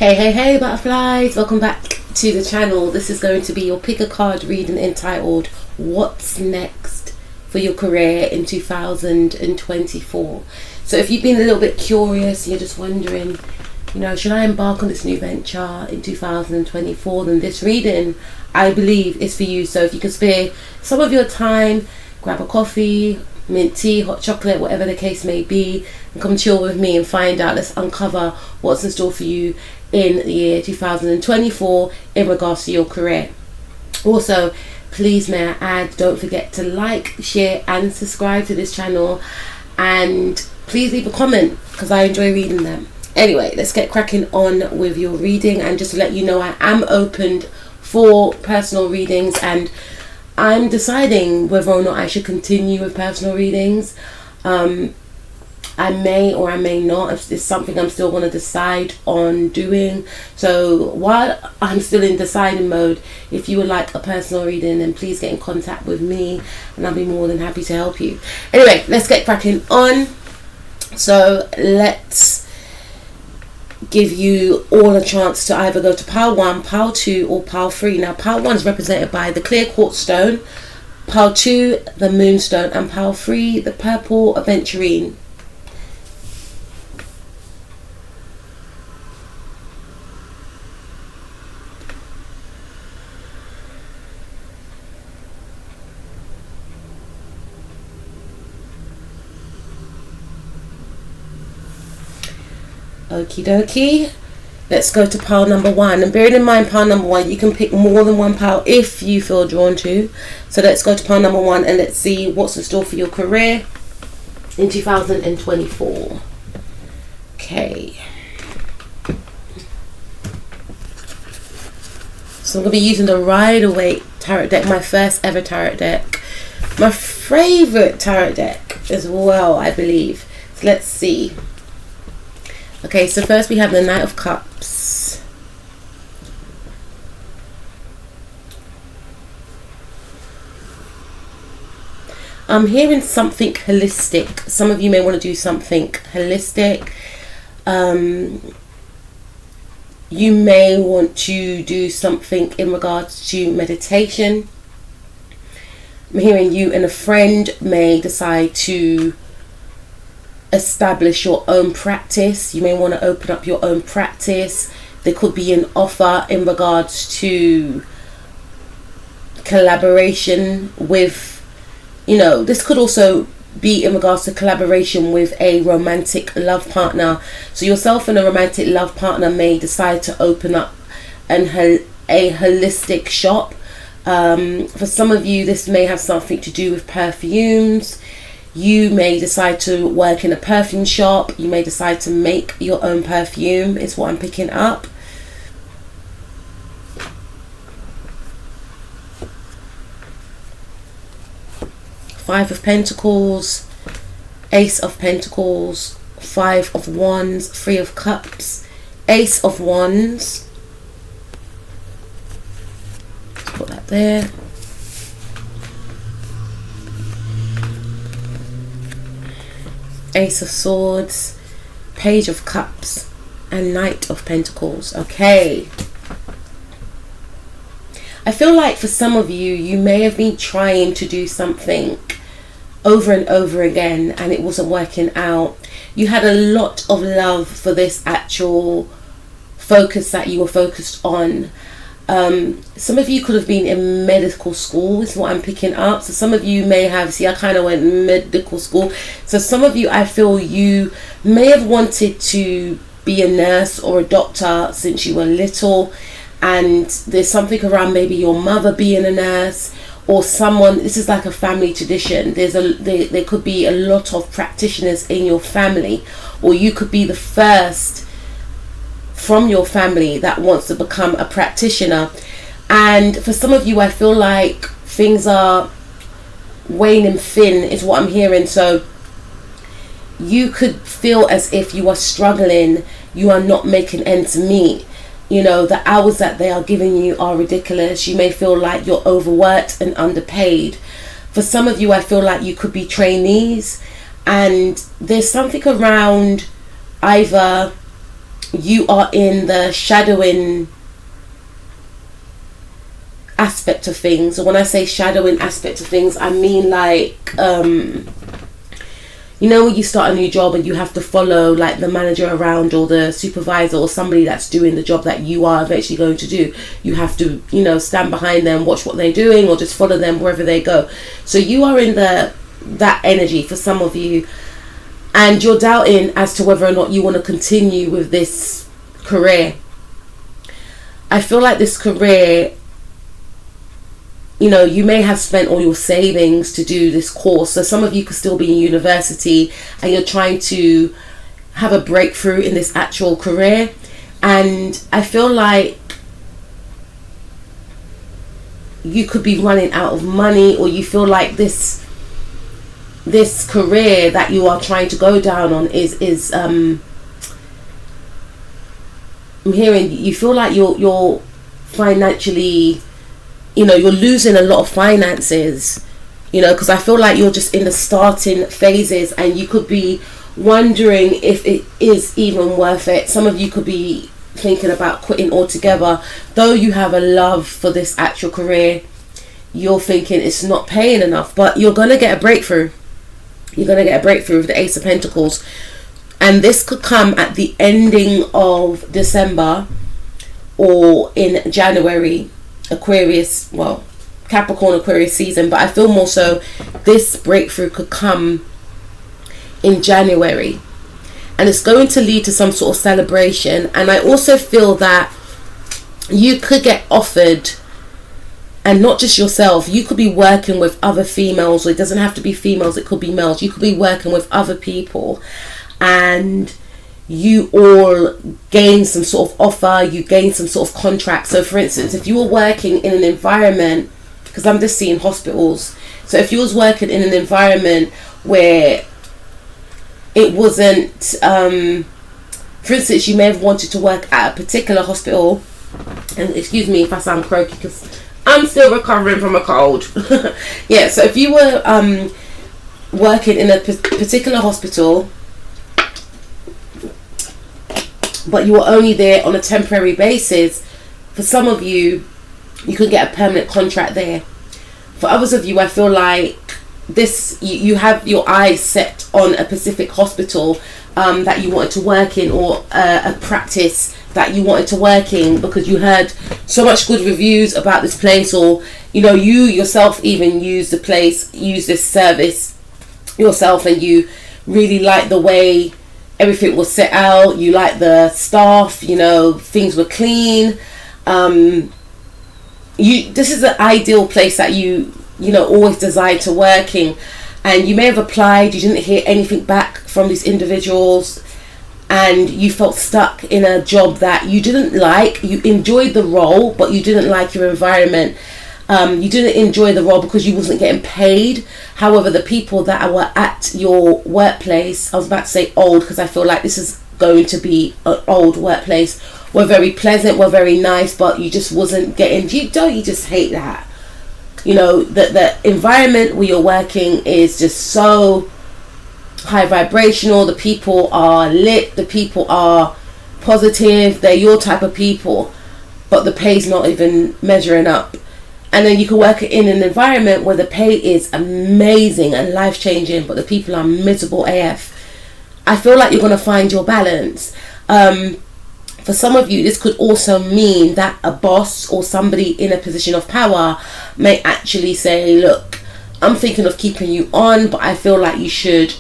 Hey butterflies, welcome back to the channel. This is going to be your pick a card reading entitled What's Next for Your Career in 2024. So if you've been a little bit curious, you're just wondering, should I embark on this new venture in 2024, then this reading, I believe, is for you. So if you can spare some of your time, grab a coffee, mint tea, hot chocolate, whatever the case may be, and come chill with me and find out. Let's uncover what's in store for you in the year 2024 in regards to your career. Also, please may I add, don't forget to like, share and subscribe to this channel, and please leave a comment because I enjoy reading them. Anyway, let's get cracking on with your reading. And just to let you know, I am open for personal readings, and I'm deciding whether or not I should continue with personal readings. I may or I may not. It's something I'm still going to decide on doing. So while I'm still in deciding mode, if you would like a personal reading, then please get in contact with me and I'll be more than happy to help you. Anyway, let's get cracking on. So let's give you all a chance to either go to pile 1, pile 2 or pile 3. Now pile 1 is represented by the clear quartz stone, pile 2 the moonstone, and pile 3 the purple aventurine. Okie dokie, let's go to pile number 1. And bearing in mind, pile number 1, you can pick more than one pile if you feel drawn to. So let's go to pile number 1 and let's see what's in store for your career in 2024. Okay, so I'm going to be using the Rider-Waite tarot deck, my first ever tarot deck, my favorite tarot deck as well, I believe. So let's see. Okay, so first we have the Knight of Cups. I'm hearing something holistic. Some of you may want to do something holistic. You may want to do something in regards to meditation. I'm hearing you and a friend may decide to establish your own practice. You may want to open up your own practice. There could be an offer in regards to collaboration with, this could also be in regards to collaboration with a romantic love partner. So yourself and a romantic love partner may decide to open up a holistic shop. For some of you, this may have something to do with perfumes. You may decide to work in a perfume shop. You may decide to make your own perfume, is what I'm picking up. Five of Pentacles, Ace of Pentacles, 5 of Wands, 3 of Cups, Ace of Wands. Let's put that there. Ace of Swords, Page of Cups, and Knight of Pentacles. Okay, I feel like for some of you, you may have been trying to do something over and over again and it wasn't working out. You had a lot of love for this actual focus that you were focused on. Some of you could have been in medical school, is what I'm picking up. So some of you may have, I kind of went medical school. So some of you, I feel you may have wanted to be a nurse or a doctor since you were little, and there's something around maybe your mother being a nurse or someone. This is like a family tradition. There could be a lot of practitioners in your family, or you could be the first from your family that wants to become a practitioner. And for some of you, I feel like things are waning thin, is what I'm hearing. So you could feel as if you are struggling, you are not making ends meet. The hours that they are giving you are ridiculous. You may feel like you're overworked and underpaid. For some of you, I feel like you could be trainees, and there's something around either you are in the shadowing aspect of things. And when I say shadowing aspect of things, I mean like you know, when you start a new job and you have to follow like the manager around, or the supervisor, or somebody that's doing the job that you are eventually going to do. You have to, you know, stand behind them, watch what they're doing, or just follow them wherever they go. So you are in that energy for some of you, and you're doubting as to whether or not you want to continue with this career. I feel like this career, you know, you may have spent all your savings to do this course. So some of you could still be in university and you're trying to have a breakthrough in this actual career. And I feel like you could be running out of money, or you feel like this career that you are trying to go down on is I'm hearing you feel like you're financially, you know, you're losing a lot of finances, you know, because I feel like you're just in the starting phases, and you could be wondering if it is even worth it. Some of you could be thinking about quitting altogether. Though you have a love for this actual career, you're thinking it's not paying enough, but you're going to get a breakthrough. You're going to get a breakthrough with the Ace of Pentacles. And this could come at the ending of December or in January. Aquarius, well, Capricorn Aquarius season, but I feel more so this breakthrough could come in January, and it's going to lead to some sort of celebration. And I also feel that you could get offered, and not just yourself, you could be working with other females, or it doesn't have to be females, it could be males. You could be working with other people, and you all gain some sort of offer, you gain some sort of contract. So for instance, if you were working in an environment, because I'm just seeing hospitals, so if you was working in an environment where it wasn't, for instance, you may have wanted to work at a particular hospital, and excuse me if I sound croaky because I'm still recovering from a cold. Yeah, so if you were working in a particular hospital, but you were only there on a temporary basis, for some of you, you could get a permanent contract there. For others of you, I feel like this, you have your eyes set on a specific hospital that you wanted to work in, or a practice that you wanted to work in because you heard so much good reviews about this place, or you know, you yourself even use this service yourself, and you really like the way everything was set out. You like the staff, you know, things were clean. This is the ideal place that you know, always desired to work in. And you may have applied, you didn't hear anything back from these individuals, and you felt stuck in a job that you didn't like. You enjoyed the role, but you didn't like your environment. You didn't enjoy the role because you wasn't getting paid. However, the people that were at your workplace, I was about to say old because I feel like this is going to be an old workplace, were very pleasant, were very nice, but you just wasn't getting, you just hate that. You know, the environment where you're working is just so high vibrational. The people are lit, the people are positive, they're your type of people, but the pay's not even measuring up. And then you can work in an environment where the pay is amazing and life-changing, but the people are miserable AF. I feel like you're going to find your balance. For some of you, this could also mean that a boss or somebody in a position of power may actually say, look, I'm thinking of keeping you on, but I feel like you should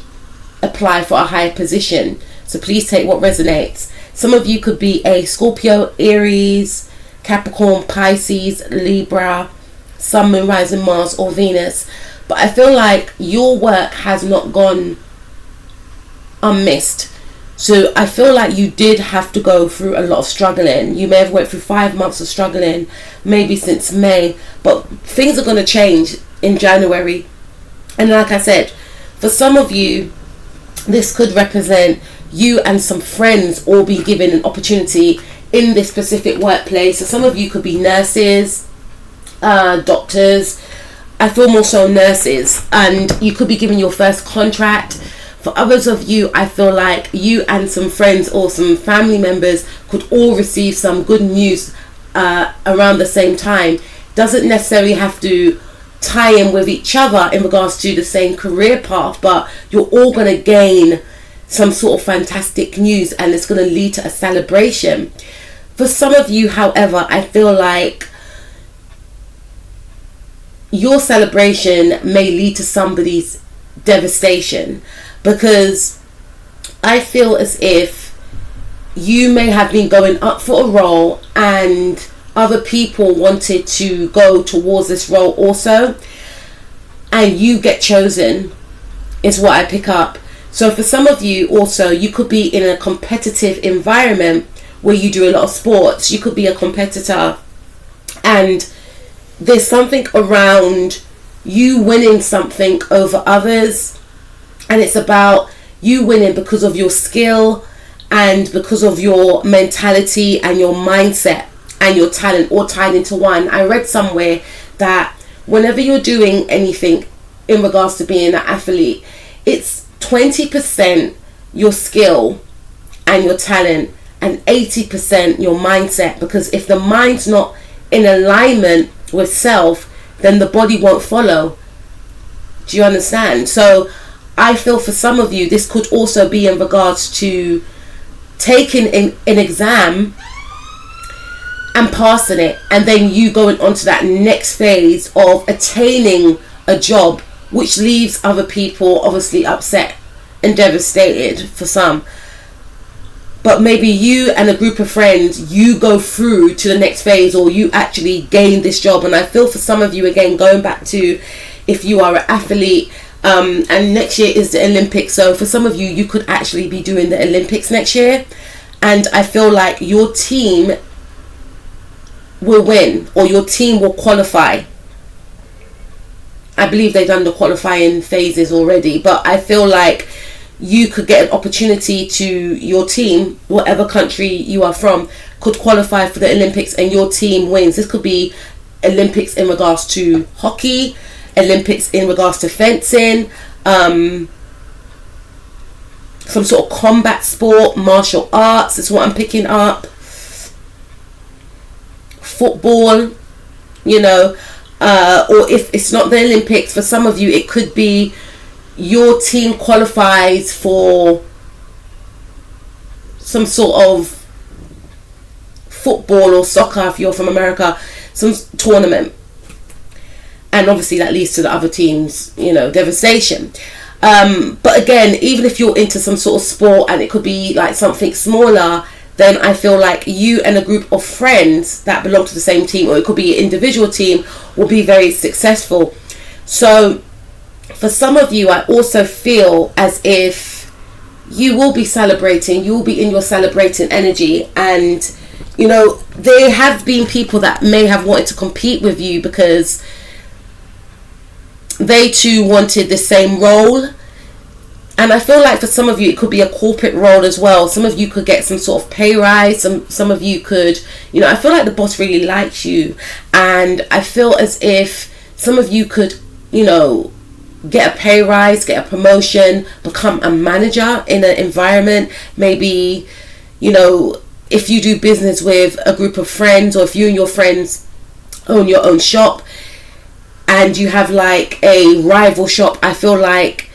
apply for a higher position. So please take what resonates. Some of you could be a Scorpio, Aries, Capricorn, Pisces, Libra, Sun, Moon, Rising, Mars or Venus. But I feel like your work has not gone unmissed. So I feel like you did have to go through a lot of struggling. You may have went through 5 months of struggling, maybe since May, but things are going to change in January. And like I said, for some of you, this could represent you and some friends all be given an opportunity in this specific workplace. So some of you could be nurses, doctors. I feel more so nurses, and you could be given your first contract. For others of you, I feel like you and some friends or some family members could all receive some good news around the same time. Doesn't necessarily have to tie in with each other in regards to the same career path, but you're all going to gain some sort of fantastic news, and it's going to lead to a celebration. For some of you, however, I feel like your celebration may lead to somebody's devastation, because I feel as if you may have been going up for a role and other people wanted to go towards this role also, and you get chosen, is what I pick up. So for some of you also, you could be in a competitive environment where you do a lot of sports. You could be a competitor, and there's something around you winning something over others, and it's about you winning because of your skill and because of your mentality and your mindset and your talent, all tied into one. I read somewhere that whenever you're doing anything in regards to being an athlete, it's 20% your skill and your talent and 80% your mindset, because if the mind's not in alignment with self, then the body won't follow. Do you understand? So I feel for some of you, this could also be in regards to taking an exam and passing it, and then you going on to that next phase of attaining a job, which leaves other people obviously upset and devastated for some. But maybe you and a group of friends, you go through to the next phase, or you actually gain this job. And I feel for some of you, again, going back to if you are an athlete, and next year is the Olympics, so for some of you, you could actually be doing the Olympics next year, and I feel like your team will win, or your team will qualify. I believe they've done the qualifying phases already, but I feel like you could get an opportunity to, your team, whatever country you are from, could qualify for the Olympics and your team wins. This could be Olympics in regards to hockey, Olympics in regards to fencing, some sort of combat sport, martial arts is what I'm picking up, football, you know, or if it's not the Olympics, for some of you it could be your team qualifies for some sort of football or soccer, if you're from America, some tournament, and obviously that leads to the other teams, you know, devastation. But again, even if you're into some sort of sport and it could be like something smaller, then I feel like you and a group of friends that belong to the same team, or it could be an individual team, will be very successful. So for some of you, I also feel as if you will be celebrating, you will be in your celebrating energy, and you know, there have been people that may have wanted to compete with you because they too wanted the same role. And I feel like for some of you, it could be a corporate role as well. Some of you could get some sort of pay rise. Some of you could, you know, I feel like the boss really likes you. And I feel as if some of you could, you know, get a pay rise, get a promotion, become a manager in an environment. Maybe, you know, if you do business with a group of friends, or if you and your friends own your own shop and you have like a rival shop, I feel like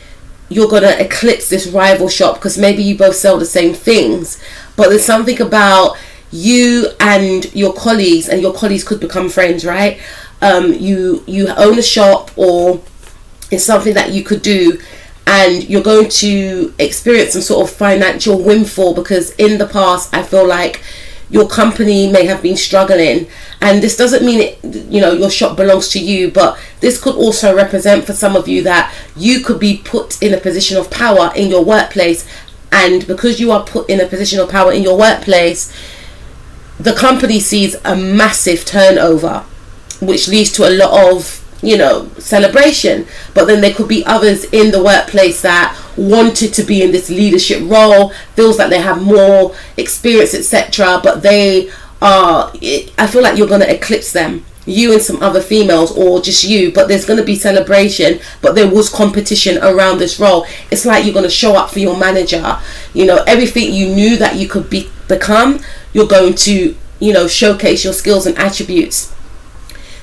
you're going to eclipse this rival shop because maybe you both sell the same things, but there's something about you and your colleagues, and your colleagues could become friends, right? You own a shop, or it's something that you could do, and you're going to experience some sort of financial windfall because in the past I feel like your company may have been struggling, and this doesn't mean it, you know, your shop belongs to you, but this could also represent for some of you that you could be put in a position of power in your workplace, and because you are put in a position of power in your workplace, the company sees a massive turnover, which leads to a lot of, you know, celebration. But then there could be others in the workplace that wanted to be in this leadership role, feels like they have more experience, etc., but they are, I feel like you're going to eclipse them you and some other females, or just you, but there's going to be celebration, but there was competition around this role. It's like you're going to show up for your manager. You know, everything you knew that you could become, you're going to, you know, showcase your skills and attributes.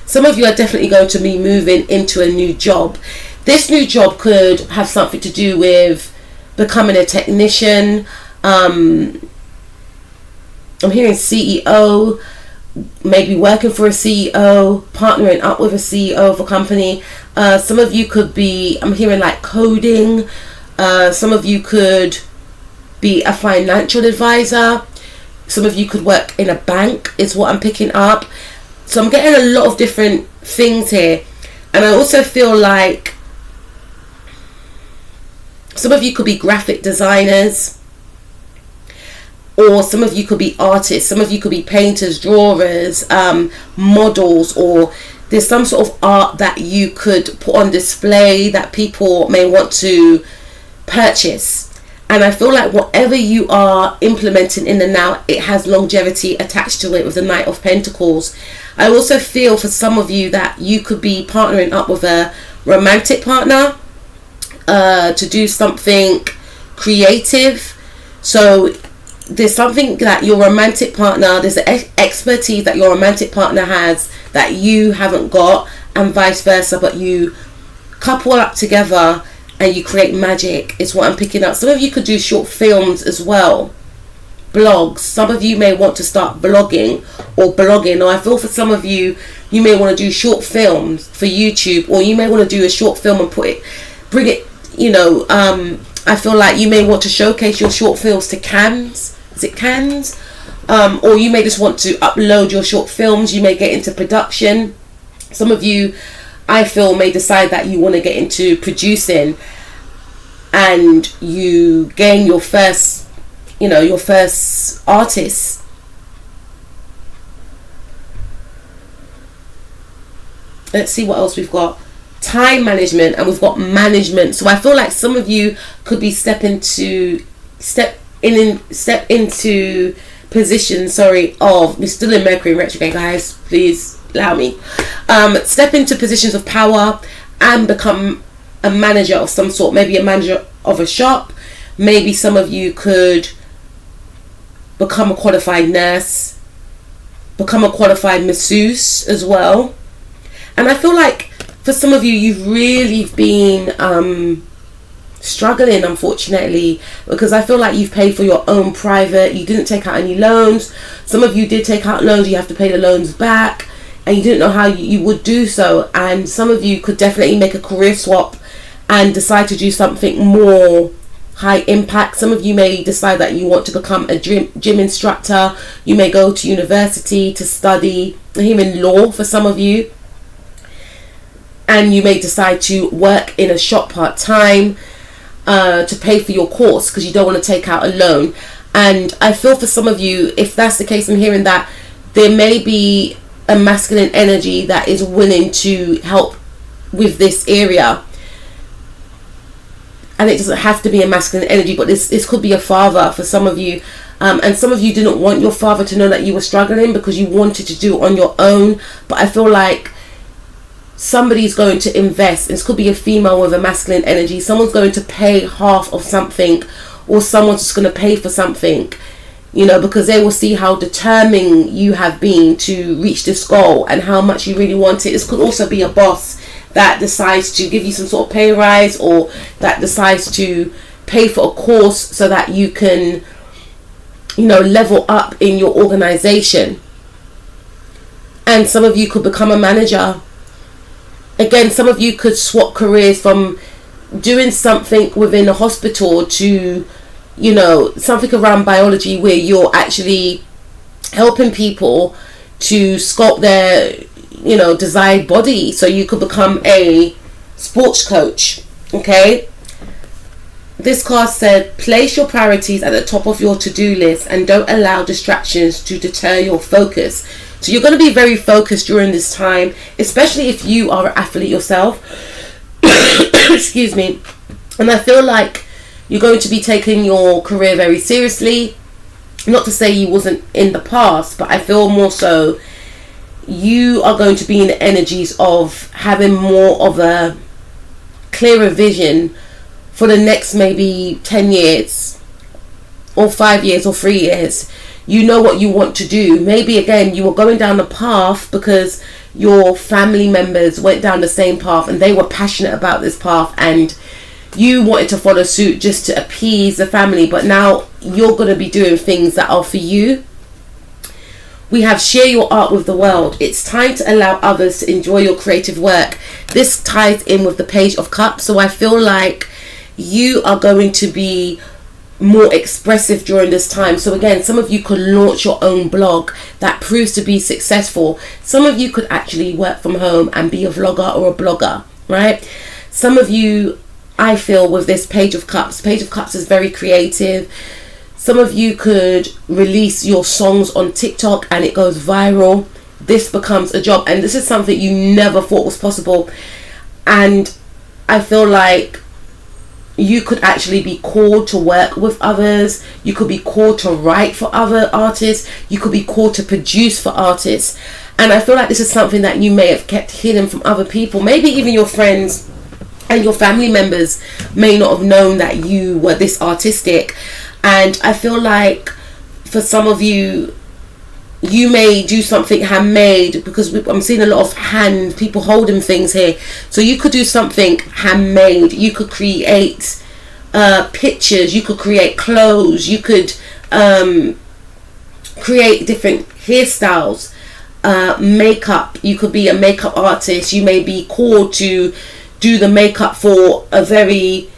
Some of you are definitely going to be moving into a new job. This new job could have something to do with becoming a technician. I'm hearing CEO, maybe working for a CEO, partnering up with a CEO of a company. Some of you could be, I'm hearing like coding. Some of you could be a financial advisor. Some of you could work in a bank, is what I'm picking up. So I'm getting a lot of different things here. And I also feel like some of you could be graphic designers, or some of you could be artists. Some of you could be painters, drawers, models, or there's some sort of art that you could put on display that people may want to purchase. And I feel like whatever you are implementing in the now, it has longevity attached to it with the Knight of Pentacles. I also feel for some of you that you could be partnering up with a romantic partner to do something creative. So there's something that your romantic partner, there's an expertise that your romantic partner has that you haven't got, and vice versa, but you couple up together and you create magic, is what I'm picking up. Some of you could do short films as well, blogs. Some of you may want to start blogging or blogging, or I feel for some of you, you may want to do short films for YouTube, or you may want to do a short film and bring it, you know, I feel like you may want to showcase your short films to Cannes. Is it Cannes? Or you may just want to upload your short films. You may get into production. Some of you, I feel, may decide that you want to get into producing, and you gain your first, you know, your first artist. Let's see what else we've got. Time management, and we've got management. So I feel like some of you could be step into position, of, we're still in Mercury retrograde, guys, please allow me. Step into positions of power and become a manager of some sort, maybe a manager of a shop. Maybe some of you could become a qualified nurse, become a qualified masseuse as well. And I feel like for some of you, you've really been struggling, unfortunately, because I feel like you've paid for your own private, you didn't take out any loans. Some of you did take out loans, you have to pay the loans back, and you didn't know how you would do so. And some of you could definitely make a career swap and decide to do something more high impact. Some of you may decide that you want to become a gym instructor. You may go to university to study, here in law for some of you, and you may decide to work in a shop part-time to pay for your course because you don't want to take out a loan. And I feel for some of you, if that's the case, I'm hearing that there may be a masculine energy that is willing to help with this area. And it doesn't have to be a masculine energy, but this could be a father for some of you. And some of you didn't want your father to know that you were struggling because you wanted to do it on your own. But I feel like somebody's going to invest. This could be a female with a masculine energy. Someone's going to pay half of something, or someone's just going to pay for something, you know, because they will see how determined you have been to reach this goal and how much you really want it. This could also be a boss that decides to give you some sort of pay rise, or that decides to pay for a course so that you can, you know, level up in your organization. And some of you could become a manager. Again, some of you could swap careers from doing something within a hospital to, you know, something around biology where you're actually helping people to sculpt their, you know, desired body. So you could become a sports coach. Okay, this card said, place your priorities at the top of your to-do list and don't allow distractions to deter your focus. So you're going to be very focused during this time, especially if you are an athlete yourself. Excuse me. And I feel like you're going to be taking your career very seriously. Not to say you wasn't in the past, but I feel more so you are going to be in the energies of having more of a clearer vision for the next maybe 10 years or 5 years or 3 years. You know what you want to do. Maybe again you were going down the path because your family members went down the same path and they were passionate about this path, and you wanted to follow suit just to appease the family, but now you're going to be doing things that are for you. We have share your art with the world. It's time to allow others to enjoy your creative work. This ties in with the Page of Cups. So I feel like you are going to be more expressive during this time. So again, some of you could launch your own blog that proves to be successful. Some of you could actually work from home and be a vlogger or a blogger, right? Some of you, I feel, with this Page of Cups is very creative. Some of you could release your songs on TikTok and it goes viral. This becomes a job, and this is something you never thought was possible. And I feel like you could actually be called to work with others. You could be called to write for other artists. You could be called to produce for artists. And I feel like this is something that you may have kept hidden from other people. Maybe even your friends and your family members may not have known that you were this artistic. And I feel like for some of you, you may do something handmade, because I'm seeing a lot of people holding things here. So you could do something handmade. You could create pictures. You could create clothes. You could create different hairstyles, makeup. You could be a makeup artist. You may be called to do the makeup for a very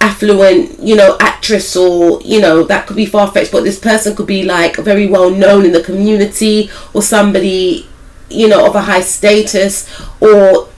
affluent, actress, or that could be far-fetched, but this person could be like very well known in the community, or somebody of a high status, or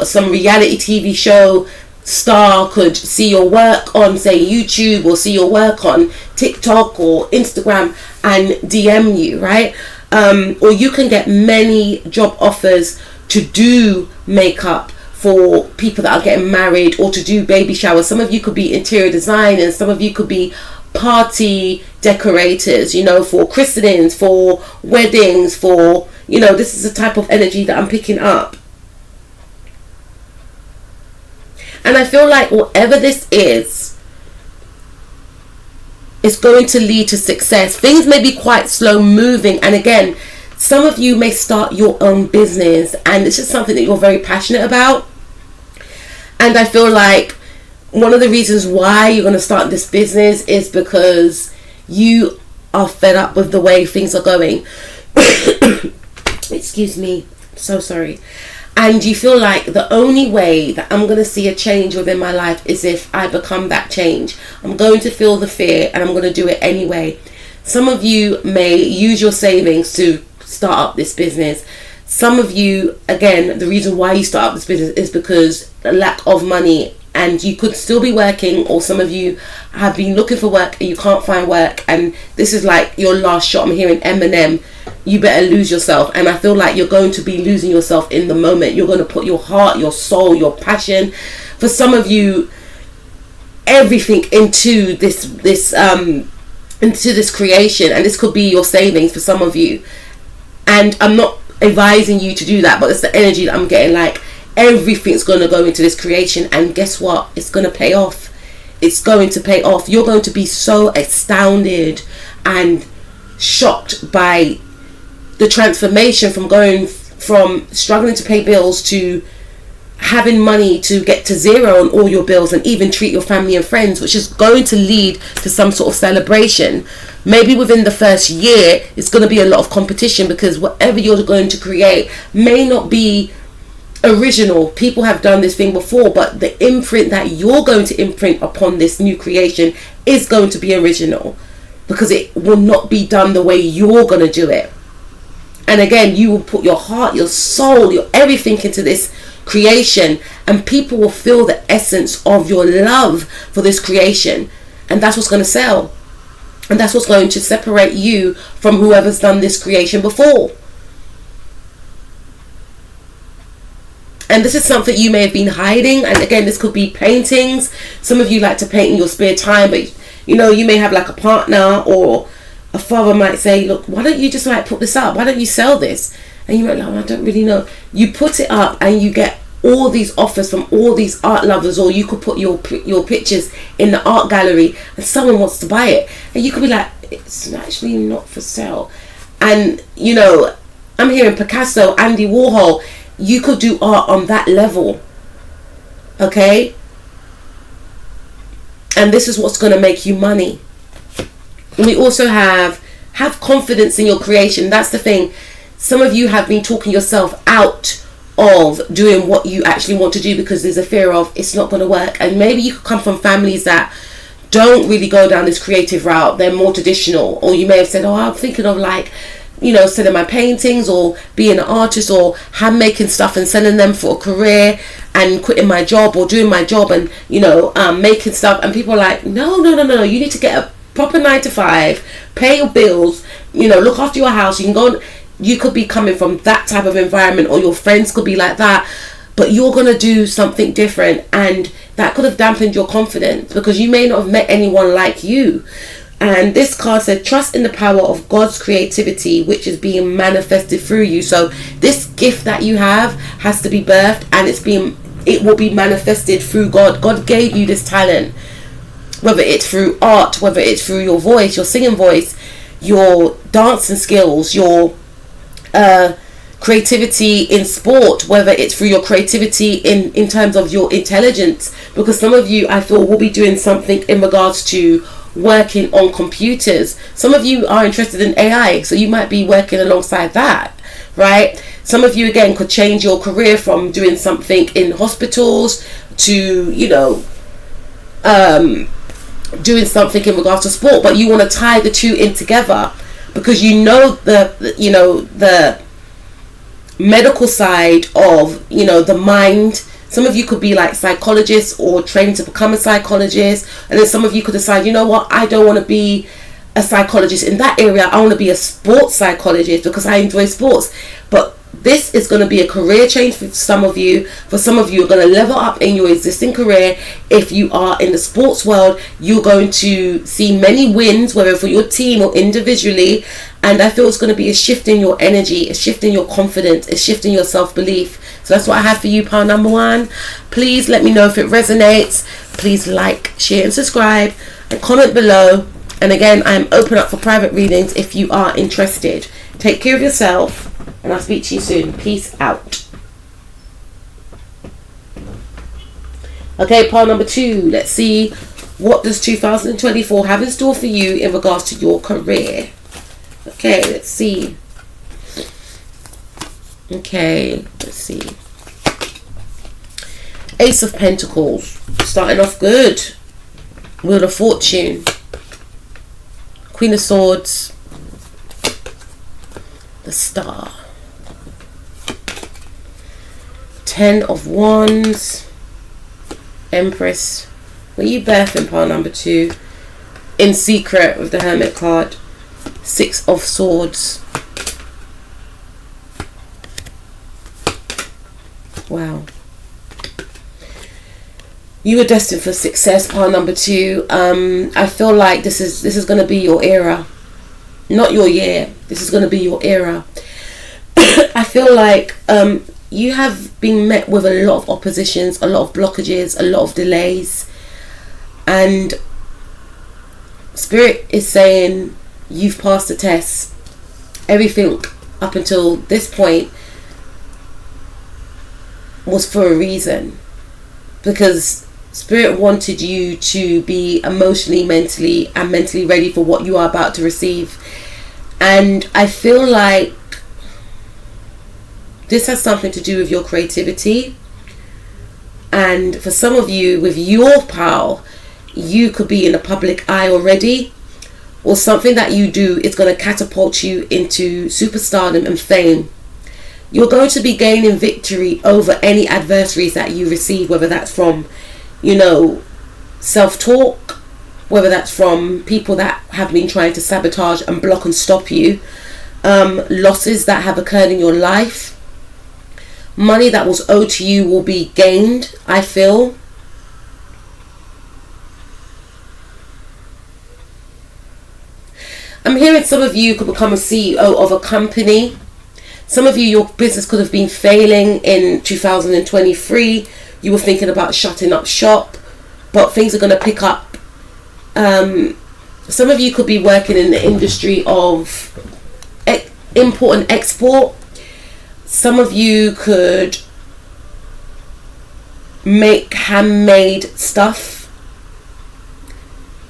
some reality TV show star could see your work on, say, YouTube, or see your work on TikTok or Instagram and DM you, right? Or you can get many job offers to do makeup for people that are getting married, or to do baby showers. Some of you could be interior designers. Some of you could be party decorators, for christenings, for weddings, for, this is the type of energy that I'm picking up. And I feel like whatever this is, it's going to lead to success. Things may be quite slow moving. And again, some of you may start your own business, and it's just something that you're very passionate about. And I feel like one of the reasons why you're going to start this business is because you are fed up with the way things are going. Excuse me, so sorry. And you feel like the only way that I'm going to see a change within my life is if I become that change. I'm going to feel the fear and I'm going to do it anyway. Some of you may use your savings to start up this business. Some of you, again, the reason why you start up this business is because the lack of money, and you could still be working, or some of you have been looking for work and you can't find work, and this is like your last shot. I'm hearing Eminem, you better lose yourself. And I feel like you're going to be losing yourself in the moment. You're going to put your heart, your soul, your passion, for some of you, everything into this creation. And this could be your savings for some of you. And I'm not advising you to do that, but it's the energy that I'm getting. Like, everything's going to go into this creation, and guess what? It's going to pay off. It's going to pay off. You're going to be so astounded and shocked by the transformation from going from struggling to pay bills to having money to get to zero on all your bills, and even treat your family and friends, which is going to lead to some sort of celebration. Maybe within the first year, it's going to be a lot of competition, because whatever you're going to create may not be original. People have done this thing before, but the imprint that you're going to imprint upon this new creation is going to be original, because it will not be done the way you're going to do it. And again, you will put your heart, your soul, your everything into this creation, and people will feel the essence of your love for this creation, and that's what's going to sell, and that's what's going to separate you from whoever's done this creation before. And this is something you may have been hiding. And again, this could be paintings. Some of you like to paint in your spare time, but you may have like a partner, or a father might say, look, why don't you just like put this up? Why don't you sell this? and you might be like, I don't really know. You put it up and you get all these offers from all these art lovers, or you could put your pictures in the art gallery and someone wants to buy it, and you could be like, it's actually not for sale. And you know, I'm hearing Picasso, Andy Warhol, you could do art on that level, okay? And this is what's going to make you money. And we also have confidence in your creation. That's the thing. Some of you have been talking yourself out of doing what you actually want to do because there's a fear of it's not going to work. And maybe you could come from families that don't really go down this creative route. They're more traditional. Or you may have said, oh, I'm thinking of like, you know, selling my paintings or being an artist or hand making stuff and selling them for a career, and quitting my job or doing my job and, you know, making stuff. And people are like, no, you need to get a proper 9-to-5, pay your bills, you know, look after your house. You can go, you could be coming from that type of environment, or your friends could be like that, but you're going to do something different, and that could have dampened your confidence because you may not have met anyone like you. And this card said, trust in the power of God's creativity, which is being manifested through you. So this gift that you have has to be birthed, and it will be manifested through God. God gave you this talent, whether it's through art, whether it's through your voice, your singing voice, your dancing skills, your creativity in sport, whether it's through your creativity in terms of your intelligence. Because some of you, I feel, will be doing something in regards to working on computers. Some of you are interested in AI, so you might be working alongside that, right? Some of you again could change your career from doing something in hospitals to, you know, doing something in regards to sport, but you want to tie the two in together because you know the medical side of, you know, the mind. Some of you could be like psychologists or trained to become a psychologist, and then some of you could decide, you know what, I don't want to be a psychologist in that area. I want to be a sports psychologist because I enjoy sports. But this is going to be a career change for some of you. For some of you, you're going to level up in your existing career. If you are in the sports world, you're going to see many wins, whether for your team or individually. And I feel it's going to be a shift in your energy, a shift in your confidence, a shift in your self-belief. So that's what I have for you, pile number 1. Please let me know if it resonates. Please like, share and subscribe, and comment below. And again, I am open up for private readings if you are interested. Take care of yourself, and I'll speak to you soon. Peace out. Okay, pile number 2. Let's see, what does 2024 have in store for you in regards to your career? Okay, let's see. Okay, let's see. Ace of Pentacles, starting off good. Wheel of Fortune, Queen of Swords, the Star, 10 of Wands, Empress. Were you birthing, pile number 2? In Secret with the Hermit card, 6 of Swords. Wow. You were destined for success, pile number 2. I feel like this is going to be your era, not your year. This is going to be your era. I feel like you have been met with a lot of oppositions, a lot of blockages, a lot of delays, and Spirit is saying you've passed the test. Everything up until this point was for a reason, because Spirit wanted you to be emotionally, mentally ready for what you are about to receive. And I feel like this has something to do with your creativity. And for some of you, with your power, you could be in the public eye already, or something that you do is going to catapult you into superstardom and fame. You're going to be gaining victory over any adversaries that you receive, whether that's from, you know, self-talk, whether that's from people that have been trying to sabotage and block and stop you, losses that have occurred in your life, money that was owed to you will be gained, I feel. I'm hearing some of you could become a CEO of a company. Some of you, your business could have been failing in 2023. You were thinking about shutting up shop, but things are going to pick up. Some of you could be working in the industry of import and export. Some of you could make handmade stuff,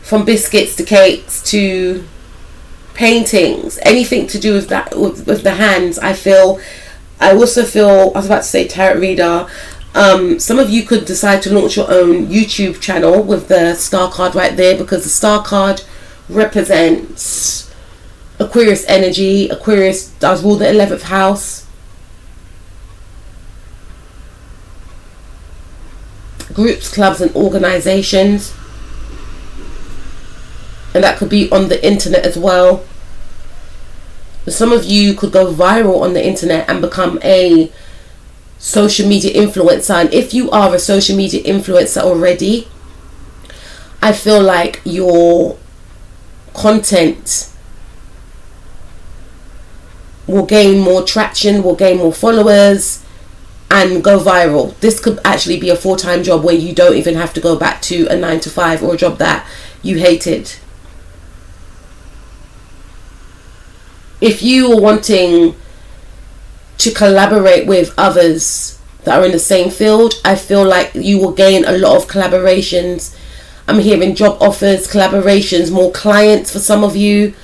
from biscuits to cakes to paintings, anything to do with that, with the hands. I also feel, I was about to say tarot reader. Some of you could decide to launch your own YouTube channel with the star card right there, because the star card represents Aquarius energy. Aquarius does rule the 11th house. Groups, clubs and organizations, and that could be on the internet as well. Some of you could go viral on the internet and become a social media influencer, and if you are a social media influencer already, I feel like your content will gain more traction, will gain more followers and go viral. This could actually be a full-time job where you don't even have to go back to a 9-to-5 or a job that you hated. If you are wanting to collaborate with others that are in the same field, I feel like you will gain a lot of collaborations. I'm hearing job offers, collaborations, more clients for some of you.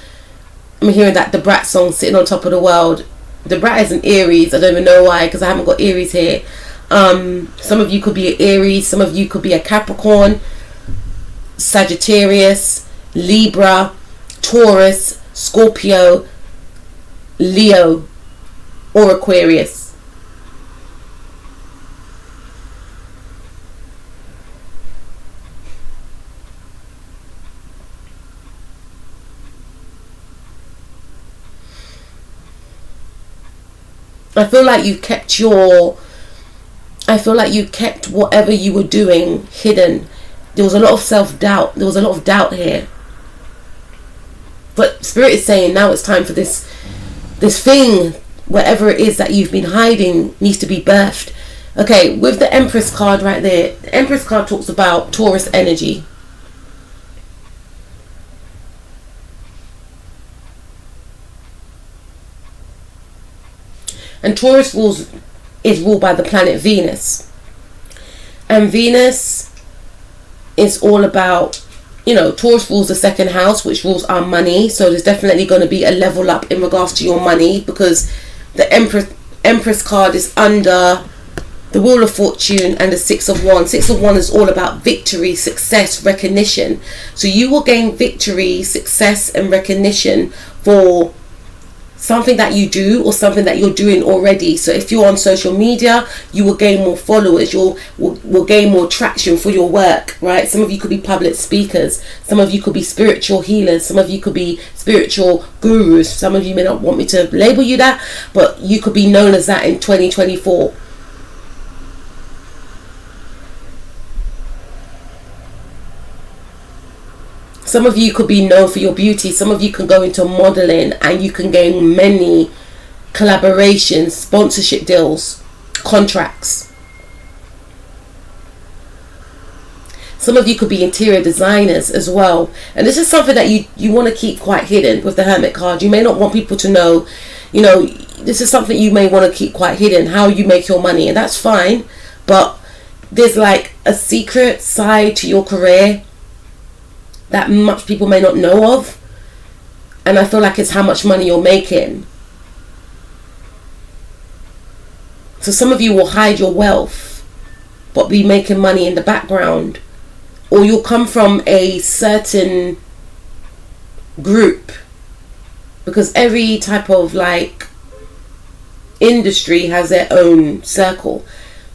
I'm hearing that the Brat song, Sitting on Top of the World. The Brat is an Aries. I don't even know why, because I haven't got Aries here. Some of you could be an Aries. Some of you could be a Capricorn, Sagittarius, Libra, Taurus, Scorpio, Leo, or Aquarius. I feel like you kept whatever you were doing hidden. There was a lot of self-doubt. There was a lot of doubt here. But Spirit is saying now it's time for this thing, whatever it is that you've been hiding, needs to be birthed. Okay, with the Empress card right there, the Empress card talks about Taurus energy. And Taurus is ruled by the planet Venus. And Venus is all about, Taurus rules the second house, which rules our money. So there's definitely going to be a level up in regards to your money, because the Empress card is under the Wheel of Fortune and the Six of Wands. Six of Wands is all about victory, success, recognition. So you will gain victory, success and recognition for something that you do or something that you're doing already. So if you're on social media, you will gain more followers, will gain more traction for your work, right? Some of you could be public speakers, some of you could be spiritual healers, some of you could be spiritual gurus. Some of you may not want me to label you that, but you could be known as that in 2024. Some of you could be known for your beauty. Some of you can go into modeling and you can gain many collaborations, sponsorship deals, contracts. Some of you could be interior designers as well. And this is something that you want to keep quite hidden with the Hermit card. You may not want people to know, this is something you may want to keep quite hidden, how you make your money. And that's fine. But there's like a secret side to your career that much people may not know of, and I feel like it's how much money you're making. So some of you will hide your wealth but be making money in the background, or you'll come from a certain group, because every type of industry has their own circle.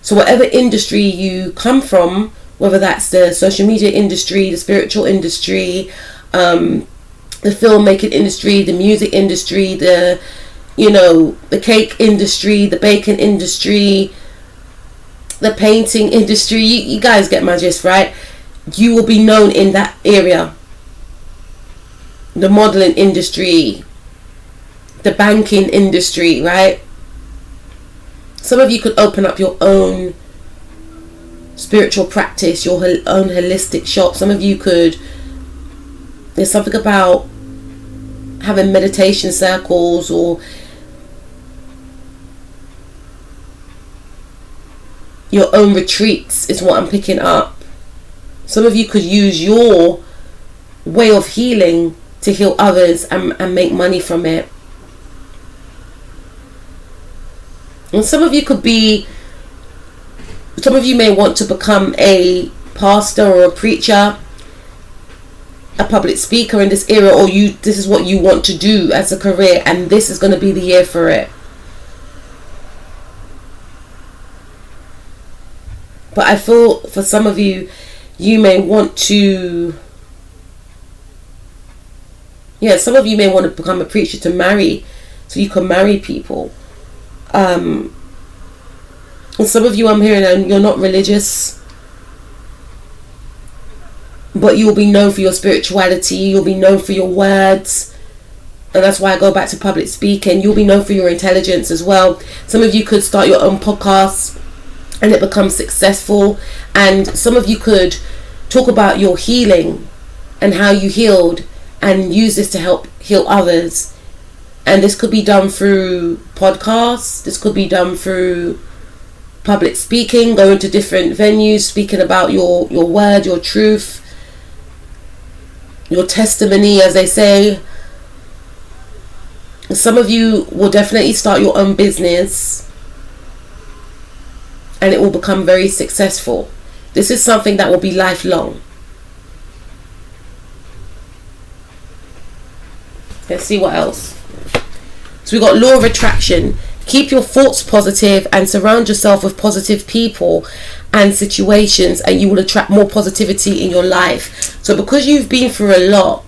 So whatever industry you come from, whether that's the social media industry, the spiritual industry, the filmmaking industry, the music industry, the cake industry, the baking industry, the painting industry, you guys get my gist, right? You will be known in that area. The modeling industry, the banking industry, right? Some of you could open up your own spiritual practice, your own holistic shop. Some of you could, there's something about having meditation circles or your own retreats is what I'm picking up. Some of you could use your way of healing to heal others and make money from it. And some of you may want to become a pastor or a preacher, a public speaker in this era, or this is what you want to do as a career, and this is going to be the year for it. But I feel for some of you, you may want to, some of you may want to become a preacher to marry, so you can marry people. And some of you, I'm hearing, and you're not religious, but you'll be known for your spirituality, you'll be known for your words, and that's why I go back to public speaking. You'll be known for your intelligence as well. Some of you could start your own podcasts and it becomes successful, and some of you could talk about your healing and how you healed and use this to help heal others. And this could be done through podcasts, this could be done through public speaking, going to different venues, speaking about your word, your truth, your testimony, as they say. Some of you will definitely start your own business and it will become very successful. This is something that will be lifelong. Let's see what else. So we've got law of attraction. Keep your thoughts positive and surround yourself with positive people and situations, and you will attract more positivity in your life. So because you've been through a lot,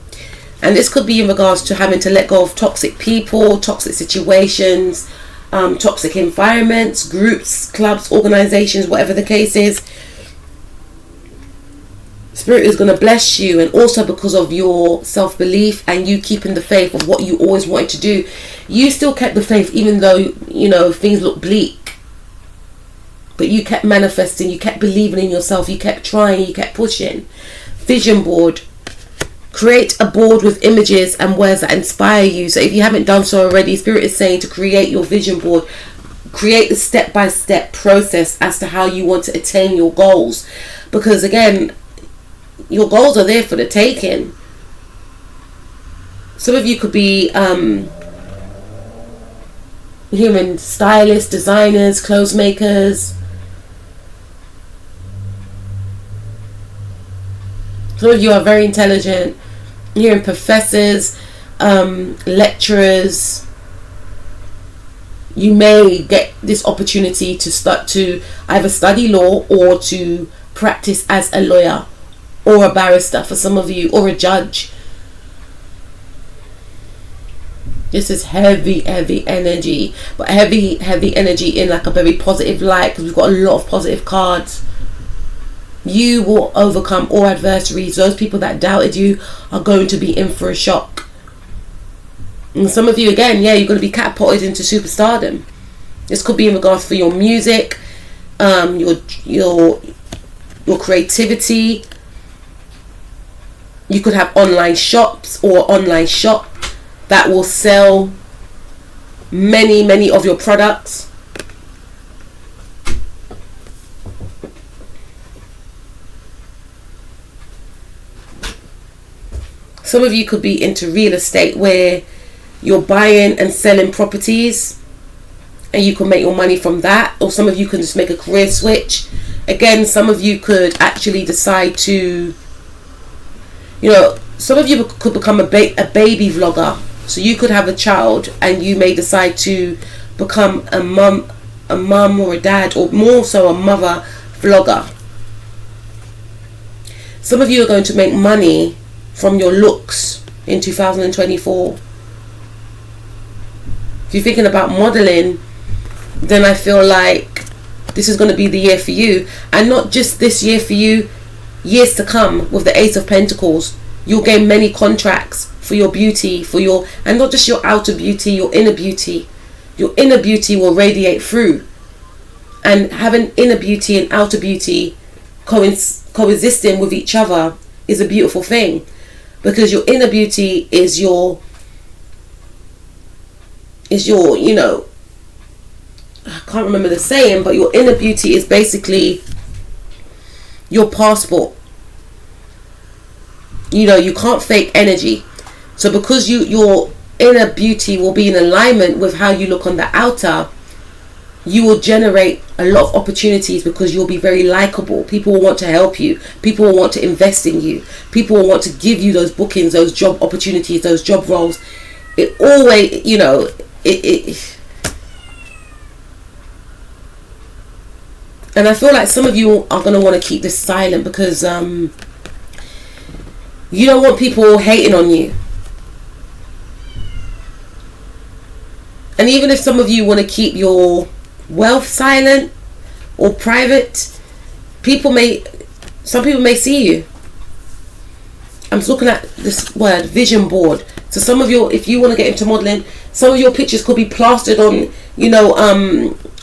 and this could be in regards to having to let go of toxic people, toxic situations, toxic environments, groups, clubs, organizations, whatever the case is, Spirit is going to bless you. And also because of your self-belief and you keeping the faith of what you always wanted to do, you still kept the faith even though, things look bleak. But you kept manifesting, you kept believing in yourself, you kept trying, you kept pushing. Vision board. Create a board with images and words that inspire you. So if you haven't done so already, Spirit is saying to create your vision board. Create the step-by-step process as to how you want to attain your goals. Because again, your goals are there for the taking. Some of you could be human stylists, designers, clothes makers. Some of you are very intelligent. You're hearing professors, lecturers. You may get this opportunity to start to either study law or to practice as a lawyer or a barrister for some of you, or a judge. This is heavy energy, but heavy energy in like a very positive light, because we've got a lot of positive cards. You will overcome all adversaries. Those people that doubted you are going to be in for a shock. And some of you, again, you're going to be catapulted into superstardom. This could be in regards for your music, your creativity. You could have online shops or online shop that will sell many of your products. Some of you could be into real estate where you're buying and selling properties and you can make your money from that. Or some of you can just make a career switch. Again, some of you could actually decide to, some of you could become a baby vlogger. So you could have a child and you may decide to become a mum or a dad, or more so a mother vlogger. Some of you are going to make money from your looks in 2024. If you're thinking about modeling, then I feel like this is going to be the year for you. And not just this year for you, years to come. With the Ace of Pentacles, you'll gain many contracts for your beauty, and not just your outer beauty, your inner beauty. Your inner beauty will radiate through. And having inner beauty and outer beauty coexisting with each other is a beautiful thing, because your inner beauty is your you know, I can't remember the saying, but your inner beauty is basically your passport. You know, you can't fake energy. So because your inner beauty will be in alignment with how you look on the outer, you will generate a lot of opportunities, because you'll be very likable. People will want to help you. People will want to invest in you. People will want to give you those bookings, those job opportunities, those job roles. It always, you know, and I feel like some of you are going to want to keep this silent, because you don't want people hating on you. And even if some of you want to keep your wealth silent or private, some people may see you. I'm just looking at this word, vision board. So some of your, if you want to get into modeling, some of your pictures could be plastered on, you know,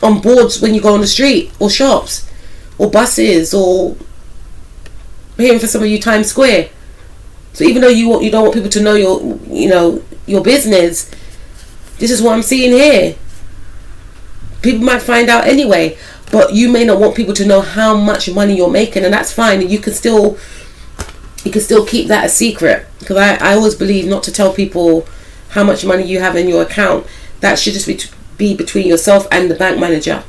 on boards when you go on the street, or shops, or buses, or here for some of you, Times Square. So even though you don't want people to know your business, this is what I'm seeing here. People might find out anyway, but you may not want people to know how much money you're making, and that's fine. You can still keep that a secret, because I always believe not to tell people how much money you have in your account. That should just be between yourself and the bank manager.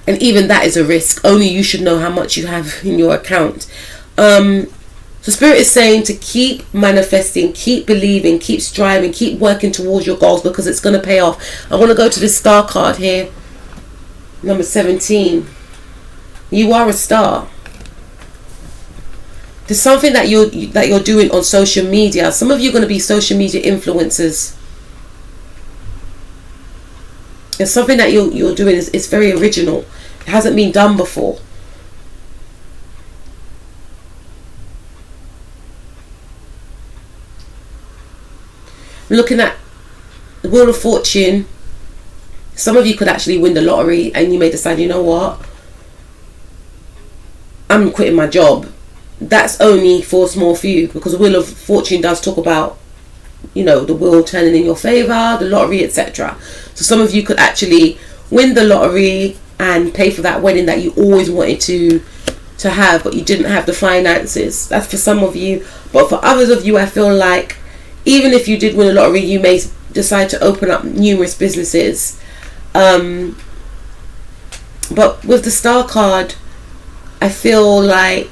And even that is a risk. Only you should know how much you have in your account. So Spirit is saying to keep manifesting, keep believing, keep striving, keep working towards your goals, because it's going to pay off. I want to go to this star card here, number 17. You are a star. There's something that you're doing on social media. Some of you are going to be social media influencers. It's something that you're doing is very original. It hasn't been done before. Looking at the Wheel of Fortune, some of you could actually win the lottery, and you may decide, you know what, I'm quitting my job. That's only for a small few, because the Wheel of Fortune does talk about, you know, the wheel turning in your favor, the lottery, etc. So some of you could actually win the lottery and pay for that wedding that you always wanted to have, but you didn't have the finances. That's for some of you. But for others of you, I feel like even if you did win a lottery, you may decide to open up numerous businesses. But with the star card, I feel like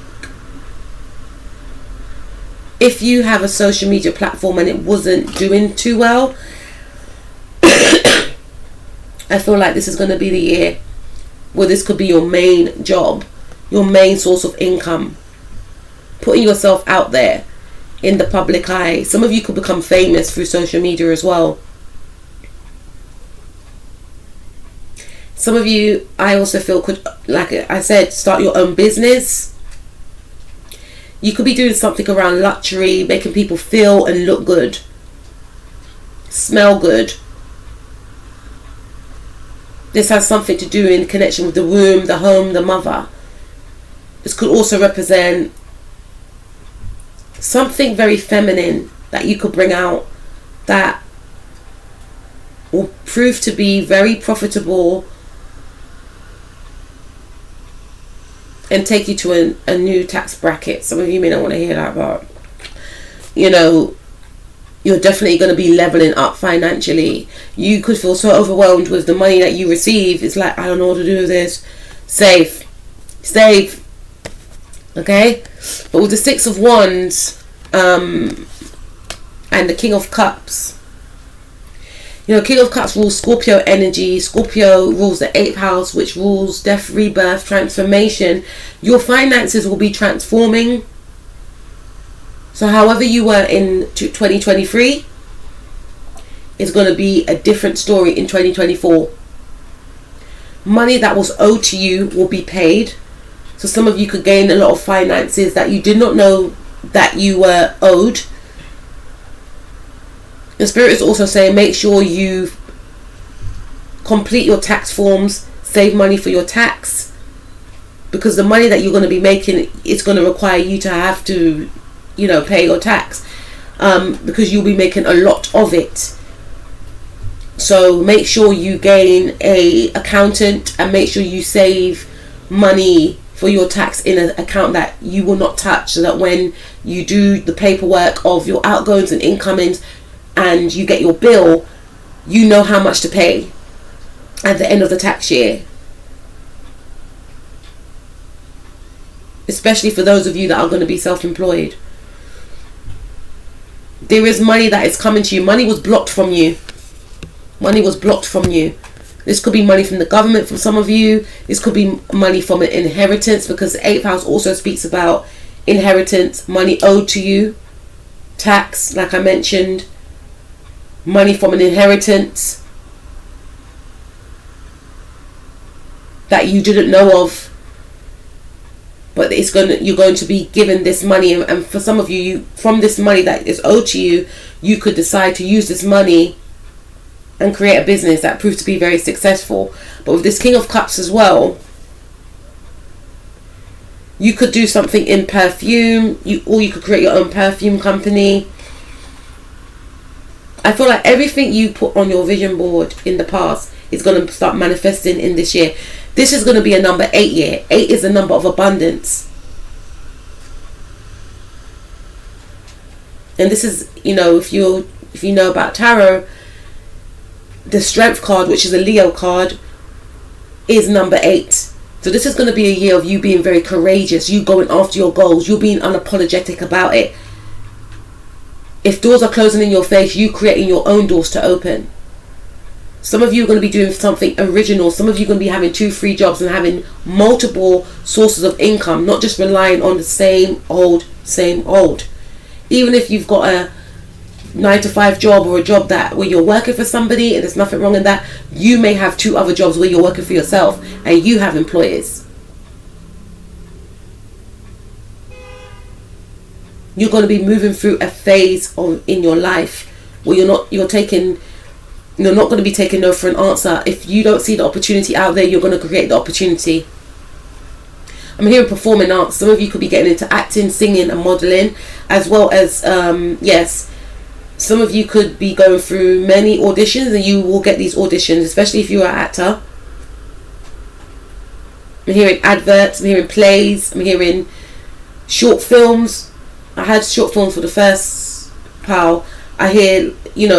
if you have a social media platform and it wasn't doing too well, I feel like this is going to be the year where this could be your main job, your main source of income. Putting yourself out there in the public eye. Some of you could become famous through social media as well. Some of you, I also feel, could, like I said, start your own business. You could be doing something around luxury, making people feel and look good, smell good. This has something to do in connection with the womb, the home, the mother. This could also represent something very feminine that you could bring out that will prove to be very profitable and take you to a new tax bracket. Some of you may not want to hear that, but you know, you're definitely going to be leveling up financially. You could feel so overwhelmed with the money that you receive. It's like, I don't know what to do with this. Save. Okay? But with the Six of Wands and the King of Cups, you know, King of Cups rules Scorpio energy. Scorpio rules the 8th house, which rules death, rebirth, transformation. Your finances will be transforming. So however you were in 2023, it's going to be a different story in 2024. Money that was owed to you will be paid. So some of you could gain a lot of finances that you did not know that you were owed. The Spirit is also saying, make sure you complete your tax forms, save money for your tax, because the money that you're going to be making, it's going to require you to have to, pay your tax, because you'll be making a lot of it. So make sure you gain a accountant, and make sure you save money for your tax in an account that you will not touch, so that when you do the paperwork of your outgoings and incomings and you get your bill, you know how much to pay at the end of the tax year. Especially for those of you that are going to be self-employed. There is money that is coming to you. Money was blocked from you. Money was blocked from you. This could be money from the government for some of you. This could be money from an inheritance, because the 8th house also speaks about inheritance, money owed to you, tax, like I mentioned, money from an inheritance that you didn't know of, but you're going to be given this money, and for some of you, from this money that is owed to you, you could decide to use this money and create a business that proves to be very successful. But with this King of Cups as well, you could do something in perfume, or you could create your own perfume company. I feel like everything you put on your vision board in the past is going to start manifesting in this year. This is going to be a number 8 year. 8 is a number of abundance. And this is, if you know about tarot, the Strength card, which is a Leo card, is number 8. So this is going to be a year of you being very courageous, you going after your goals, you being unapologetic about it. If doors are closing in your face, you creating your own doors to open. Some of you are going to be doing something original. Some of you are going to be having 2-3 jobs and having multiple sources of income, not just relying on the same old. Even if you've got a 9-to-5 job, or a job where you're working for somebody, and there's nothing wrong in that, you may have 2 other jobs where you're working for yourself and you have employers. You're going to be moving through a phase in your life where you're not going to be taking no for an answer. If you don't see the opportunity out there, you're going to create the opportunity. I'm hearing performing arts. Some of you could be getting into acting, singing and modeling, as well as some of you could be going through many auditions, and you will get these auditions, especially if you're an actor. I'm hearing adverts, I'm hearing plays, I'm hearing short films. I had short films for the first pile. I hear,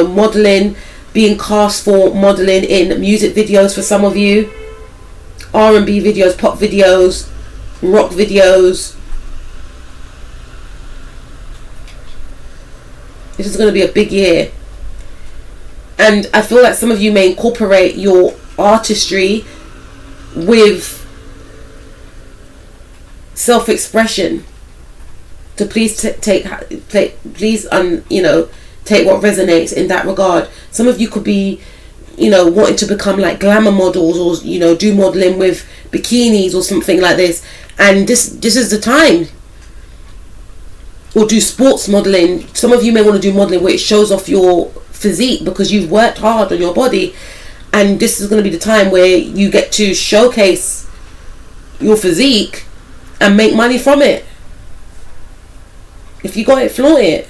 modeling, being cast for modeling in music videos for some of you. R&B videos, pop videos, rock videos. This is going to be a big year. And I feel like some of you may incorporate your artistry with self-expression to please take what resonates in that regard. Some of you could be, wanting to become like glamour models, or do modeling with bikinis or something like this, and this is the time. Or do sports modeling. Some of you may want to do modeling where it shows off your physique because you've worked hard on your body, and this is going to be the time where you get to showcase your physique and make money from it. If you got it, flaunt it.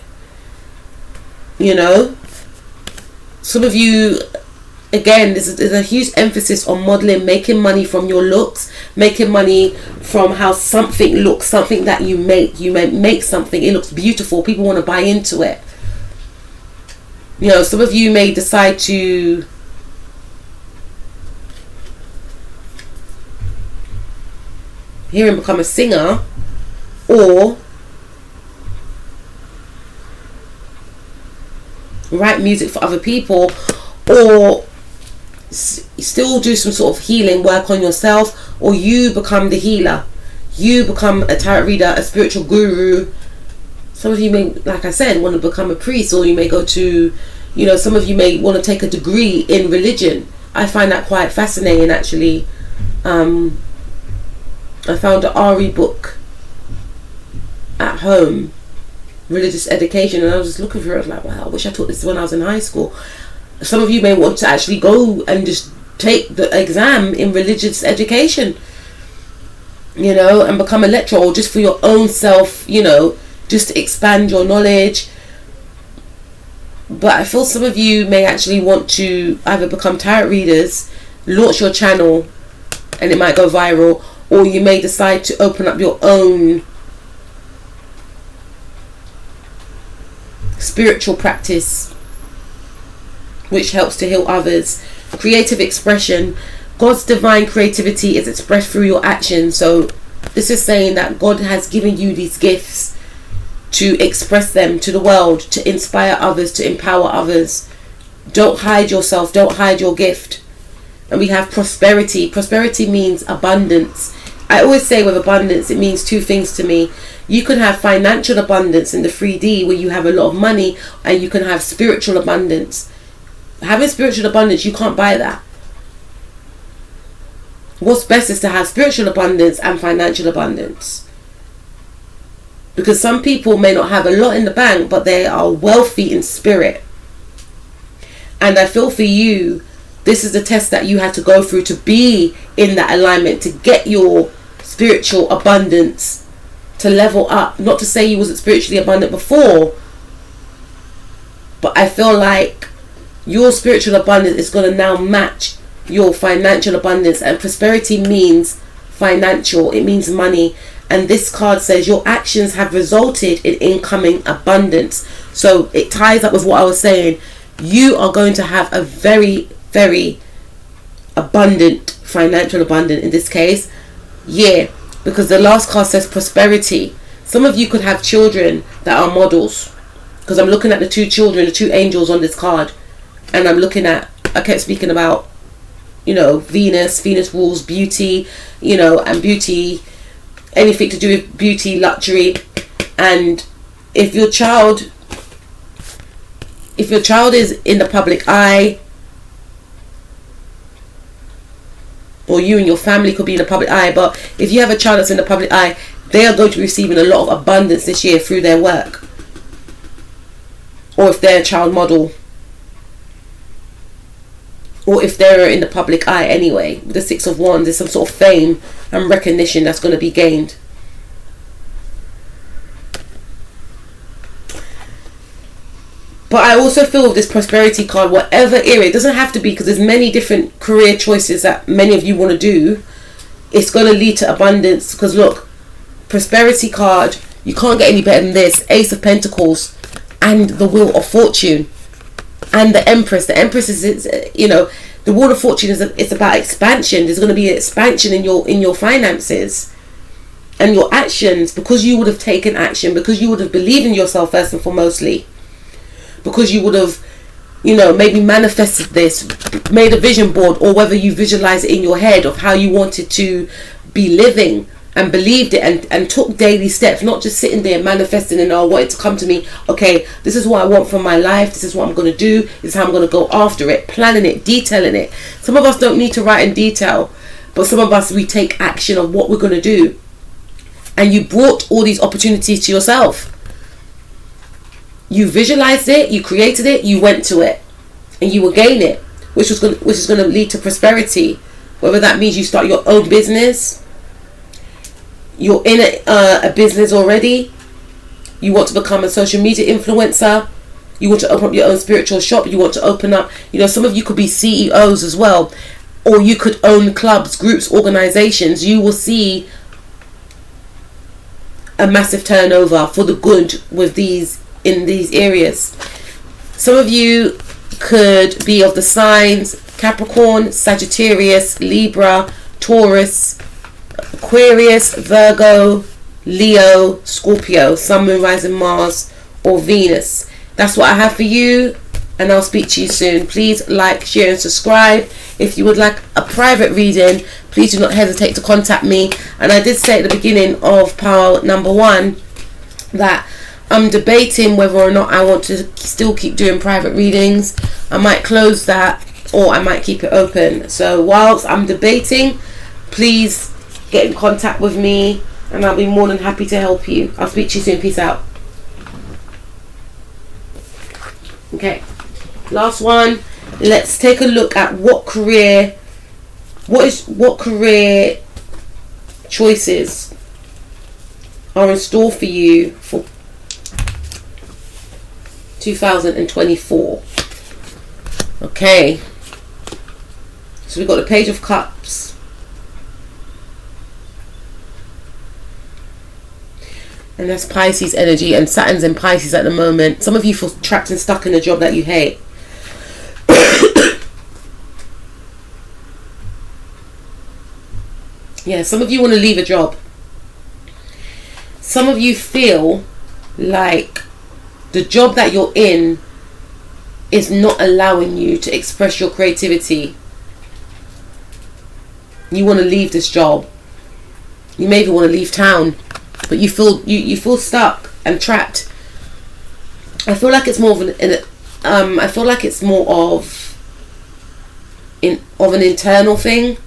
Some of you, again, there's a huge emphasis on modeling, making money from your looks, making money from how something looks, something that you make. You may make something, it looks beautiful, people want to buy into it. Some of you may decide to hear and become a singer, or write music for other people, or still do some sort of healing work on yourself, or you become the healer, you become a tarot reader, a spiritual guru. Some of you may, like I said, want to become a priest, or you may go to, some of you may want to take a degree in religion. I find that quite fascinating, actually. I found an Ari book at home, religious education, and I was just looking for it. I was like, wow, I wish I taught this when I was in high school. Some of you may want to actually go and just take the exam in religious education, you know, and become a lecturer, or just for your own self, you know, just to expand your knowledge. But I feel some of you may actually want to either become tarot readers, launch your channel, and it might go viral, or you may decide to open up your own spiritual practice which helps to heal others. Creative expression. God's divine creativity is expressed through your actions. So this is saying that God has given you these gifts to express them to the world, to inspire others, to empower others. Don't hide yourself, don't hide your gift. And we have prosperity. Prosperity means abundance. I always say with abundance, it means two things to me. You can have financial abundance in the 3D where you have a lot of money, and you can have spiritual abundance. Having spiritual abundance, you can't buy that. What's best is to have spiritual abundance and financial abundance. Because some people may not have a lot in the bank, but they are wealthy in spirit. And I feel for you, this is the test that you had to go through to be in that alignment, to get your spiritual abundance to level up. Not to say you wasn't spiritually abundant before, but I feel like your spiritual abundance is going to now match your financial abundance. And prosperity means financial, it means money. And this card says your actions have resulted in incoming abundance. So it ties up with what I was saying. You are going to have a very, very abundant, financial abundance in this case. Yeah, because the last card says prosperity. Some of you could have children that are models. Because I'm looking at the two children, the two angels on this card. And I'm looking at, I kept speaking about, you know, Venus rules beauty, you know, and beauty, anything to do with beauty, luxury. And if your child is in the public eye, or you and your family could be in the public eye, but if you have a child that's in the public eye, they are going to be receiving a lot of abundance this year through their work. Or if they're a child model, or if they're in the public eye anyway. With the Six of Wands, there's some sort of fame and recognition that's going to be gained. But I also feel with this prosperity card, whatever area, it doesn't have to be, because there's many different career choices that many of you want to do. It's going to lead to abundance. Because look, prosperity card, you can't get any better than this. Ace of Pentacles and the Wheel of Fortune. And the Empress. The Empress is, you know, the Wheel of Fortune is it's about expansion. There's going to be an expansion in your finances and your actions, because you would have taken action, because you would have believed in yourself first and foremostly, because you would have, you know, maybe manifested this, made a vision board, or whether you visualize it in your head of how you wanted to be living, and believed it, and took daily steps, not just sitting there manifesting and, oh, I want it to come to me. Okay, this is what I want from my life. This is what I'm going to do. This is how I'm going to go after it, planning it, detailing it. Some of us don't need to write in detail, but some of us, we take action of what we're going to do. And you brought all these opportunities to yourself. You visualized it, you created it, you went to it, and you will gain it, which is going to lead to prosperity. Whether that means you start your own business, you're in a business already, you want to become a social media influencer, you want to open up your own spiritual shop, you want to open up, you know, some of you could be CEOs as well, or you could own clubs, groups, organizations. You will see a massive turnover for the good with these, in these areas. Some of you could be of the signs Capricorn, Sagittarius, Libra, Taurus, Aquarius, Virgo, Leo, Scorpio, Sun, Moon, Rising, Mars, or Venus. That's what I have for you, and I'll speak to you soon. Please like, share, and subscribe. If you would like a private reading, please do not hesitate to contact me. And I did say at the beginning of pile number 1 that I'm debating whether or not I want to still keep doing private readings. I might close that, or I might keep it open. So whilst I'm debating, please get in contact with me, and I'll be more than happy to help you. I'll speak to you soon. Peace out. Okay, last one. Let's take a look at what career What career choices are in store for you for 2024? Okay, so we've got the Page of Cups, and that's Pisces energy, and Saturn's in Pisces at the moment. Some of you feel trapped and stuck in a job that you hate. Yeah, some of you want to leave a job. Some of you feel like the job that you're in is not allowing you to express your creativity. You want to leave this job. You maybe want to leave town, but you feel stuck and trapped. I feel like it's more of I feel like it's more of an internal thing.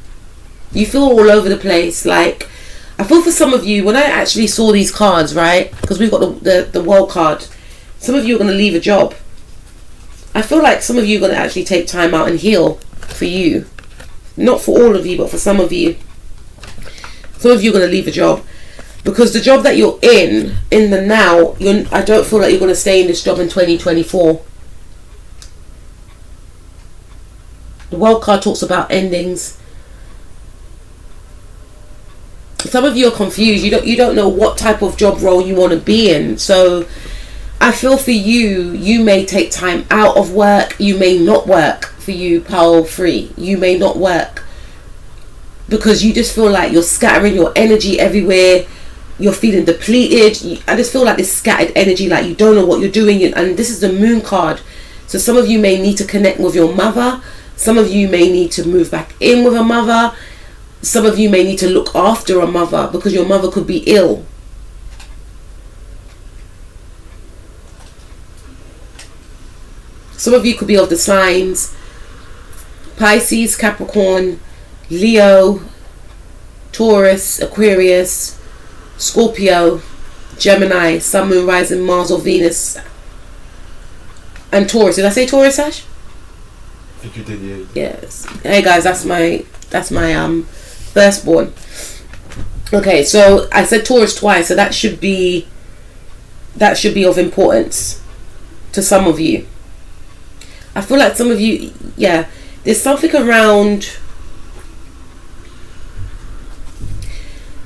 You feel all over the place. Like, I feel for some of you, when I actually saw these cards, right, because we've got the world card, some of you are going to leave a job. I feel like some of you are going to actually take time out and heal for you. Not for all of you, but for some of you. Some of you are going to leave a job. Because the job that you're in the now, I don't feel like you're going to stay in this job in 2024. The world card talks about endings. Some of you are confused. You don't know what type of job role you want to be in. So I feel for you, you may take time out of work. You may not work. For you, Power 3, you may not work because you just feel like you're scattering your energy everywhere. You're feeling depleted. I just feel like this scattered energy, like you don't know what you're doing. And this is the Moon card. So some of you may need to connect with your mother. Some of you may need to move back in with a mother. Some of you may need to look after a mother because your mother could be ill. Some of you could be of the signs Pisces, Capricorn, Leo, Taurus, Aquarius, Scorpio, Gemini, Sun, Moon, Rising, Mars or Venus, and Taurus. Did I say Taurus, Ash? I think you did, yeah. Yes. Hey guys, that's my firstborn. Okay, so I said Taurus twice, so that should be of importance to some of you. I feel like some of you, yeah, there's something around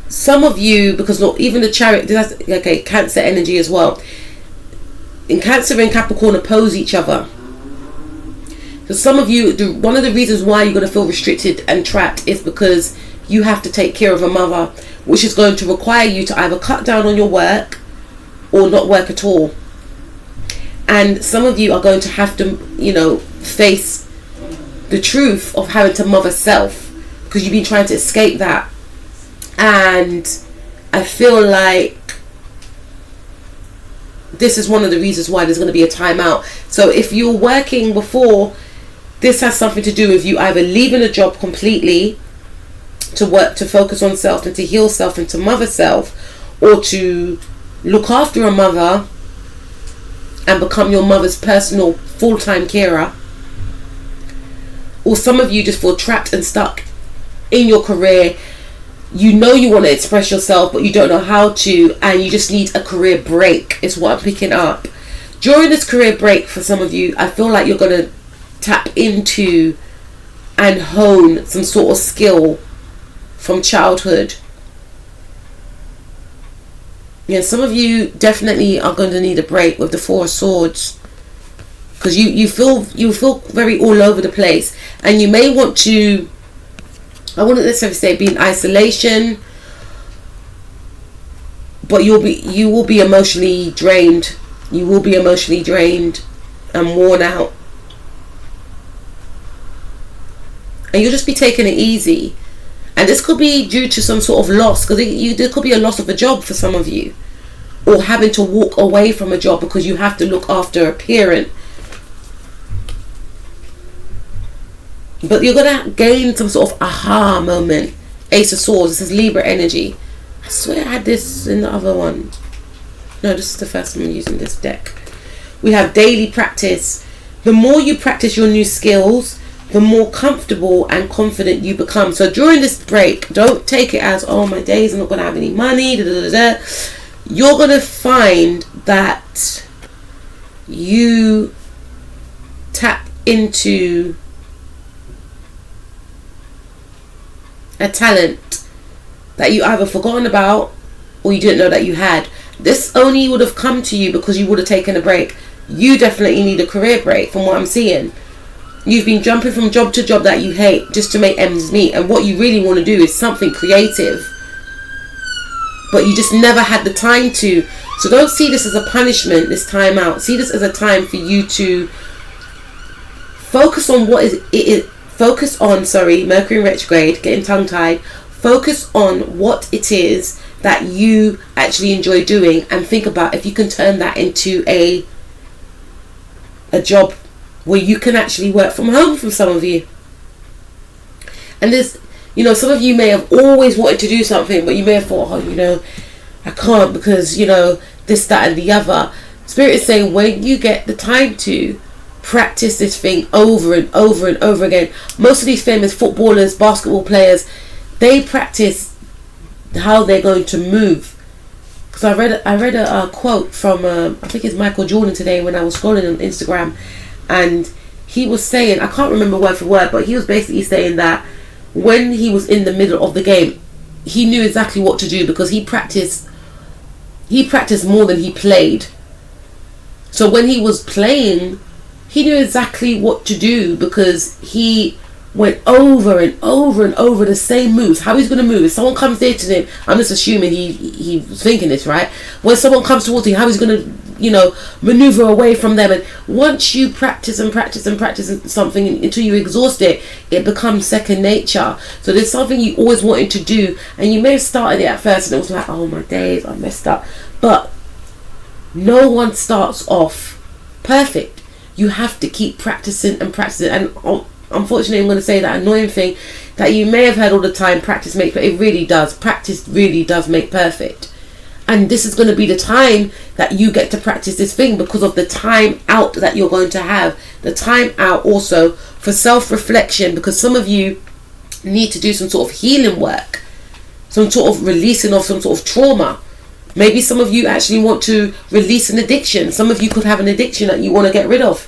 some of you, because not even the Chariot, okay, Cancer energy as well. In Cancer and Capricorn oppose each other. So some of you, one of the reasons why you're going to feel restricted and trapped is because you have to take care of a mother, which is going to require you to either cut down on your work or not work at all. And some of you are going to have to, face the truth of having to mother self because you've been trying to escape that. And I feel like this is one of the reasons why there's going to be a timeout. So if you're working before, this has something to do with you either leaving a job completely to work, to focus on self and to heal self and to mother self, or to look after a mother and become your mother's personal full-time carer. Or some of you just feel trapped and stuck in your career. You want to express yourself, but you don't know how to, and you just need a career break, is what I'm picking up. During this career break, for some of you, I feel like you're going to tap into and hone some sort of skill from childhood. Yeah, some of you definitely are going to need a break with the Four of Swords, because you feel very all over the place, and you may want to, I wouldn't necessarily say be in isolation, but you will be emotionally drained. You will be emotionally drained and worn out, and you'll just be taking it easy. And this could be due to some sort of loss, because there could be a loss of a job for some of you, or having to walk away from a job because you have to look after a parent. But you're going to gain some sort of aha moment. Ace of Swords. This is Libra energy. I swear I had this in the other one. No, this is the first time I'm using this deck. We have daily practice. The more you practice your new skills, the more comfortable and confident you become. So during this break, don't take it as, oh, my days, I'm not going to have any money, da, da, da, da. You're going to find that you tap into a talent that you either forgotten about or you didn't know that you had. This only would have come to you because you would have taken a break. You definitely need a career break from what I'm seeing. You've been jumping from job to job that you hate just to make ends meet, and what you really want to do is something creative, but you just never had the time to. So don't see this as a punishment, this time out. See this as a time for you to focus on what is it is. Focus on, Mercury retrograde, getting tongue tied. Focus on what it is that you actually enjoy doing, and think about if you can turn that into a job where you can actually work from home for some of you. And there's, some of you may have always wanted to do something, but you may have thought, I can't because, this, that and the other. Spirit is saying when you get the time to practice this thing over and over and over again. Most of these famous footballers, basketball players, they practice how they're going to move. Because I read a quote from I think it's Michael Jordan today when I was scrolling on Instagram, and he was saying, I can't remember word for word, but he was basically saying that when he was in the middle of the game, he knew exactly what to do because he practiced more than he played. So when he was playing, he knew exactly what to do because he went over and over and over the same moves. How he's going to move. If someone comes there to him, I'm just assuming he was thinking this, right? When someone comes towards him, how he's going to, maneuver away from them. And once you practice and practice and practice something until you exhaust it, it becomes second nature. So there's something you always wanted to do, and you may have started it at first and it was like, oh my days, I messed up. But no one starts off perfect. You have to keep practicing and practicing. And unfortunately, I'm going to say that annoying thing that you may have heard all the time, practice makes, but it really does. Practice really does make perfect. And this is going to be the time that you get to practice this thing because of the time out that you're going to have. The time out also for self-reflection, because some of you need to do some sort of healing work, some sort of releasing of some sort of trauma. Maybe some of you actually want to release an addiction. Some of you could have an addiction that you want to get rid of.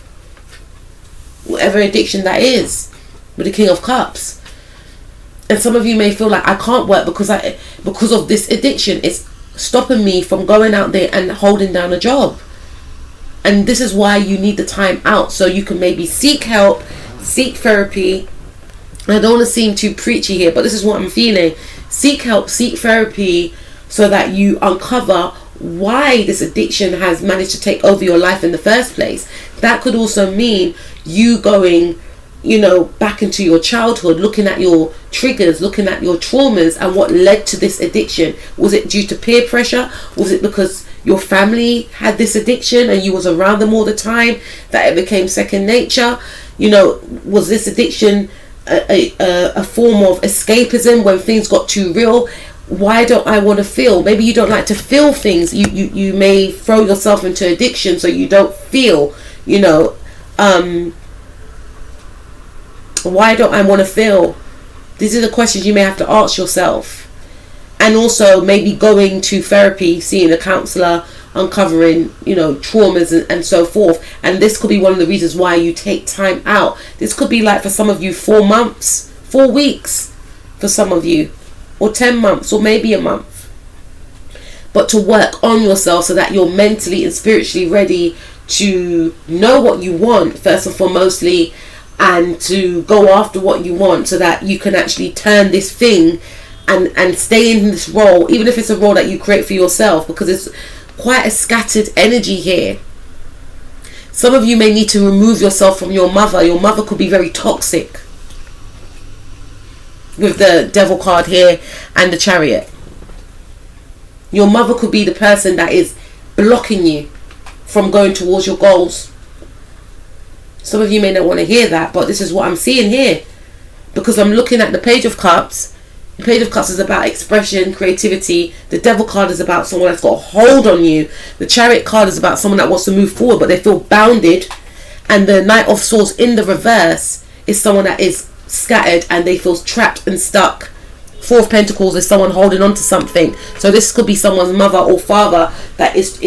Whatever addiction that is, with the King of Cups. And some of you may feel like, I can't work because of this addiction. It's stopping me from going out there and holding down a job. And this is why you need the time out. So you can maybe seek help, seek therapy. I don't want to seem too preachy here, but this is what I'm feeling. Seek help, seek therapy, so that you uncover why this addiction has managed to take over your life in the first place. That could also mean you going, back into your childhood, looking at your triggers, looking at your traumas and what led to this addiction. Was it due to peer pressure? Was it because your family had this addiction and you was around them all the time that it became second nature? Was this addiction a form of escapism when things got too real? Why don't I want to feel? Maybe you don't like to feel things. You may throw yourself into addiction so you don't feel, why don't I want to feel? These are the questions you may have to ask yourself. And also maybe going to therapy, seeing a counsellor, uncovering, traumas and so forth. And this could be one of the reasons why you take time out. This could be like for some of you 4 months, 4 weeks for some of you, or 10 months, or maybe a month. But to work on yourself so that you're mentally and spiritually ready to know what you want, first and foremostly, and to go after what you want so that you can actually turn this thing and stay in this role, even if it's a role that you create for yourself, because it's quite a scattered energy here. Some of you may need to remove yourself from your mother. Your mother could be very toxic, with the Devil card here and the Chariot. Your mother could be the person that is blocking you from going towards your goals. Some of you may not want to hear that, but this is what I'm seeing here, because I'm looking at the Page of Cups. The Page of Cups is about expression, creativity. The Devil card is about someone that's got a hold on you. The Chariot card is about someone that wants to move forward, but they feel bounded. And the Knight of Swords in the reverse is someone that is scattered and they feel trapped and stuck. Four of Pentacles is someone holding on to something. So this could be someone's mother or father that is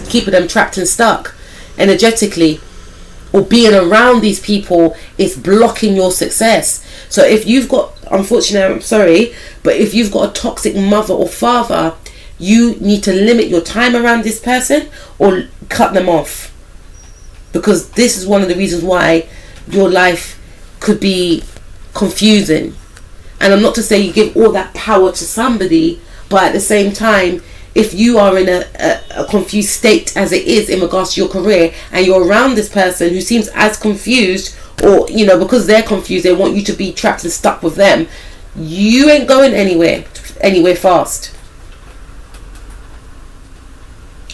keeping them trapped and stuck energetically, or being around these people is blocking your success. So if you've got, unfortunately, I'm sorry, but if you've got a toxic mother or father, you need to limit your time around this person or cut them off, because this is one of the reasons why your life could be confusing. And I'm not to say you give all that power to somebody, but at the same time, if you are in a confused state as it is in regards to your career, and you're around this person who seems as confused, or because they're confused, they want you to be trapped and stuck with them, you ain't going anywhere fast.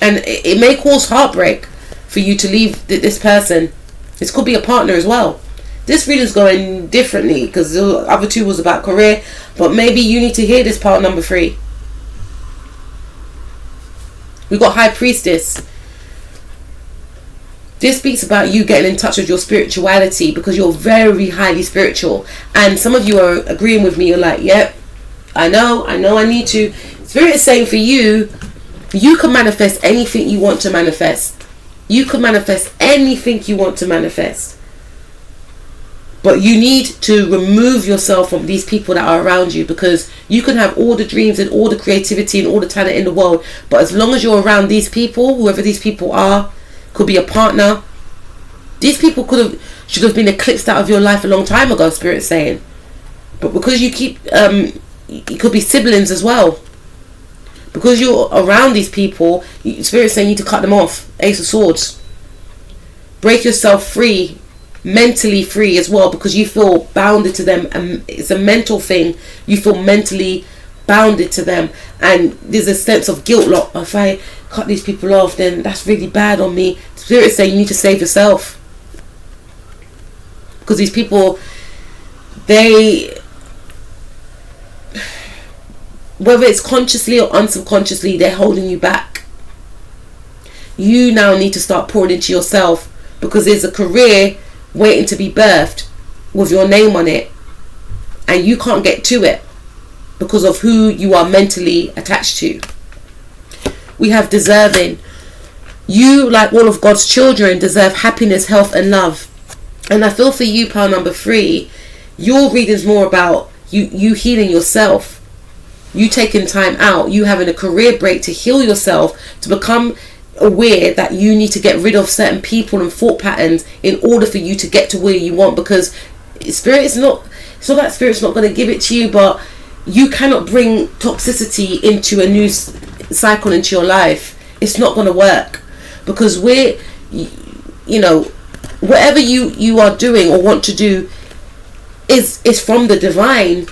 And it may cause heartbreak for you to leave this person. This could be a partner as well. This reading's going differently because the other two was about career, but maybe you need to hear this part number 3. We got High Priestess. This speaks about you getting in touch with your spirituality, because you're very highly spiritual, and some of you are agreeing with me. You're like, yep, I know I need to. Spirit is saying for you, you can manifest anything you want to manifest. You can manifest anything you want to manifest. But you need to remove yourself from these people that are around you, because you can have all the dreams and all the creativity and all the talent in the world, but as long as you're around these people, whoever these people are, could be a partner, these people should have been eclipsed out of your life a long time ago, Spirit's saying. But because you keep, it could be siblings as well. Because you're around these people, Spirit's saying you need to cut them off. Ace of Swords. Break yourself free, mentally free as well, because you feel bounded to them, and it's a mental thing. You feel mentally bounded to them, and there's a sense of guilt. Like, if I cut these people off, then that's really bad on me. Spirit saying you need to save yourself, because these people, whether it's consciously or unsubconsciously, they're holding you back. You now need to start pouring into yourself, because there's a career waiting to be birthed with your name on it, and you can't get to it because of who you are mentally attached to. We have deserving. You, like all of God's children, deserve happiness, health and love. And I feel for you, pile number 3, your reading's more about you healing yourself, you taking time out, you having a career break to heal yourself, to become aware that you need to get rid of certain people and thought patterns in order for you to get to where you want. Because it's not that Spirit's not going to give it to you, but you cannot bring toxicity into a new cycle into your life. It's not going to work, because whatever you are doing or want to do is from the divine.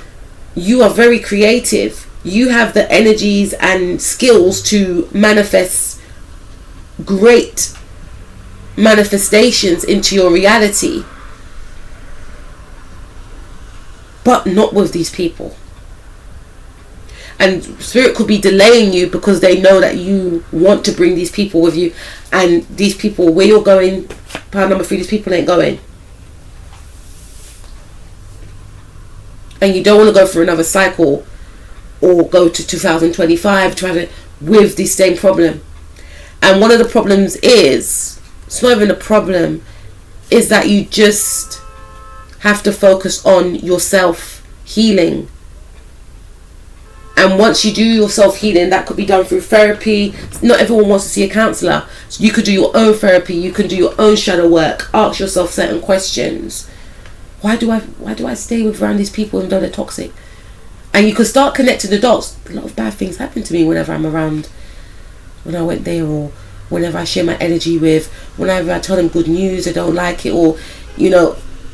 You are very creative. You have the energies and skills to manifest great manifestations into your reality, but not with these people. And Spirit could be delaying you because they know that you want to bring these people with you, and these people, where you're going, pile number 3, these people ain't going, and you don't want to go for another cycle or go to 2025 with the same problem. And one of the problems is, it's not even a problem, is that you just have to focus on yourself healing. And once you do your self healing, that could be done through therapy. Not everyone wants to see a counsellor, so you could do your own therapy. You can do your own shadow work. Ask yourself certain questions. Why do I stay with around these people even though they're toxic? And you can start connecting the dots. A lot of bad things happen to me whenever I'm around. When I went there, or whenever I share my energy with, whenever I tell them good news, they don't like it, or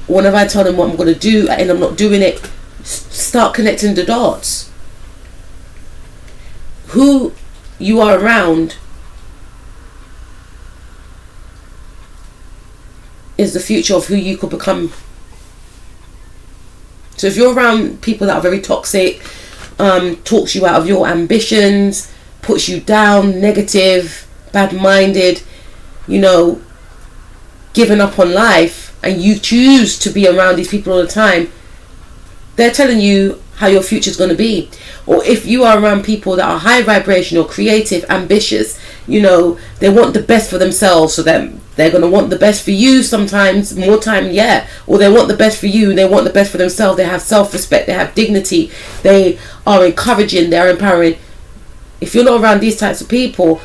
whenever I tell them what I'm going to do and I'm not doing it. Start connecting the dots. Who you are around is the future of who you could become. So if you're around people that are very toxic, talks you out of your ambitions, puts you down, negative, bad-minded, giving up on life, and you choose to be around these people all the time, they're telling you how your future's going to be. Or if you are around people that are high vibrational, creative, ambitious, they want the best for themselves, so that they're going to want the best for you sometimes, more time, yeah. Or they want the best for you, and they want the best for themselves. They have self-respect, they have dignity, they are encouraging, they're empowering. If you're not around these types of people,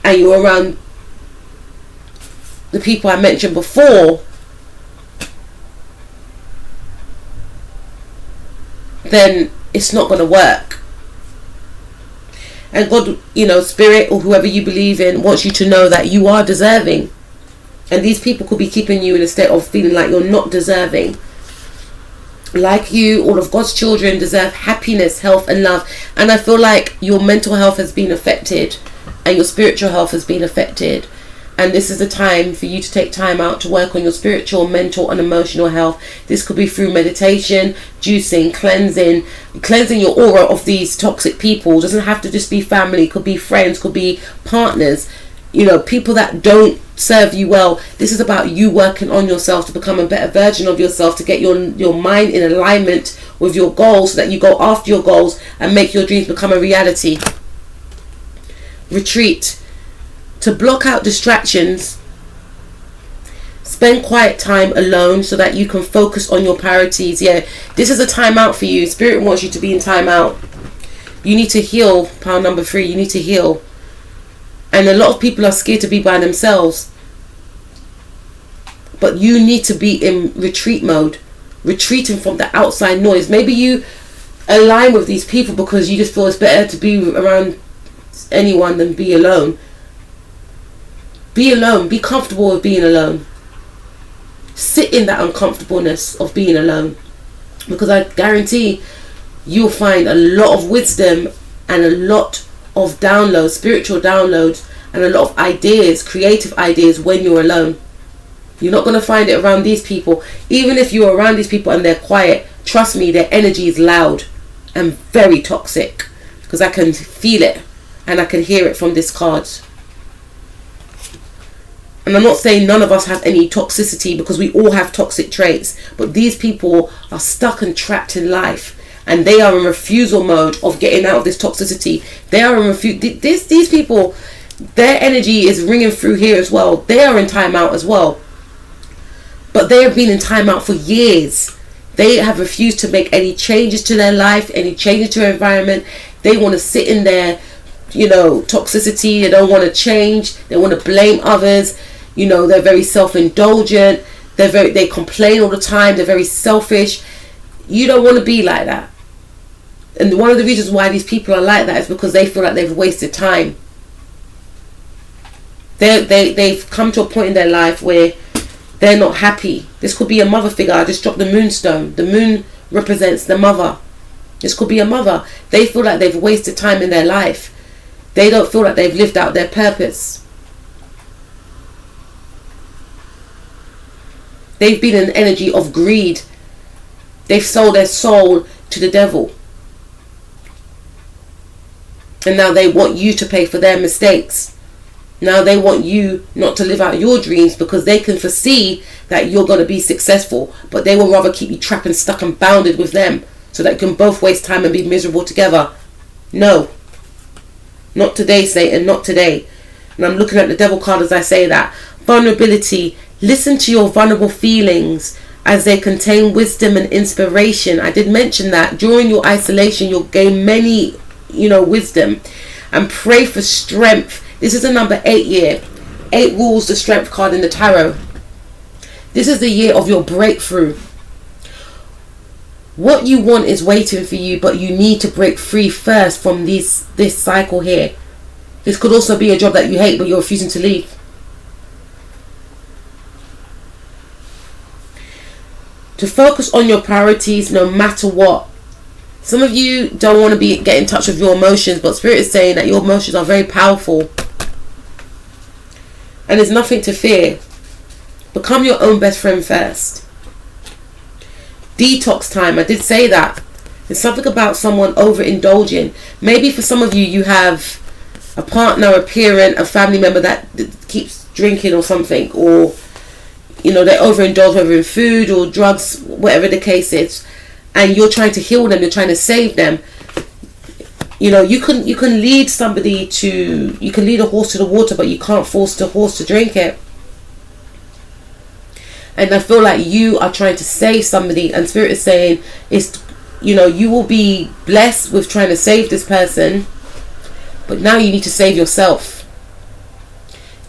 and you're around the people I mentioned before, then it's not going to work. And God, spirit, or whoever you believe in, wants you to know that you are deserving. And these people could be keeping you in a state of feeling like you're not deserving. Like you, all of God's children deserve happiness, health and love. And I feel like your mental health has been affected, and your spiritual health has been affected. And this is the time for you to take time out to work on your spiritual, mental and emotional health. This could be through meditation, juicing, cleansing your aura of these toxic people. It doesn't have to just be family. It could be friends, could be partners, people that don't serve you well. This is about you working on yourself to become a better version of yourself, to get your mind in alignment with your goals, so that you go after your goals and make your dreams become a reality. Retreat. To block out distractions, spend quiet time alone so that you can focus on your priorities. Yeah, this is a time out for you. Spirit wants you to be in time out. You need to heal. Pound number 3, you need to heal. And a lot of people are scared to be by themselves. But you need to be in retreat mode, retreating from the outside noise. Maybe you align with these people because you just feel it's better to be around anyone than be alone. Be alone. Be comfortable with being alone. Sit in that uncomfortableness of being alone, because I guarantee you'll find a lot of wisdom and a lot of downloads, spiritual downloads, and a lot of ideas, creative ideas, when you're alone. You're not going to find it around these people. Even if you're around these people and they're quiet, trust me, their energy is loud and very toxic, because I can feel it and I can hear it from this card. And I'm not saying none of us have any toxicity, because we all have toxic traits, but these people are stuck and trapped in life, and they are in refusal mode of getting out of this toxicity. They are in these people, their energy is ringing through here as well. They are in timeout as well, but they have been in timeout for years. They have refused to make any changes to their life, any changes to their environment. They want to sit in their toxicity. They don't want to change. They want to blame others. They're very self-indulgent. They complain all the time. They're very selfish. You don't want to be like that. And one of the reasons why these people are like that is because they feel like they've wasted time. They've come to a point in their life where they're not happy. This could be a mother figure. I just dropped the moonstone. The moon represents the mother. This could be a mother. They feel like they've wasted time in their life. They don't feel like they've lived out their purpose. They've been in an energy of greed. They've sold their soul to the devil. And now they want you to pay for their mistakes. Now they want you not to live out your dreams, because they can foresee that you're going to be successful. But they will rather keep you trapped and stuck and bounded with them, so that you can both waste time and be miserable together. No. Not today, Satan. Not today. And I'm looking at the devil card as I say that. Vulnerability. Listen to your vulnerable feelings, as they contain wisdom and inspiration. I did mention that during your isolation you'll gain many, wisdom. And pray for strength. This is the number 8 year. 8 rules the strength card in the tarot. This is the year of your breakthrough. What you want is waiting for you, but you need to break free first from this cycle here. This could also be a job that you hate, but you're refusing to leave. To focus on your priorities no matter what. Some of you don't want to get in touch with your emotions, but Spirit is saying that your emotions are very powerful. And there's nothing to fear. Become your own best friend first. Detox time. I did say that. There's something about someone overindulging. Maybe for some of you, you have a partner, a parent, a family member that keeps drinking or something, or they overindulge, whether in food or drugs, whatever the case is, and you're trying to heal them, you're trying to save them. You can lead somebody to, you can lead a horse to the water, but you can't force the horse to drink it. And I feel like you are trying to save somebody, and Spirit is saying, you will be blessed with trying to save this person, but now you need to save yourself.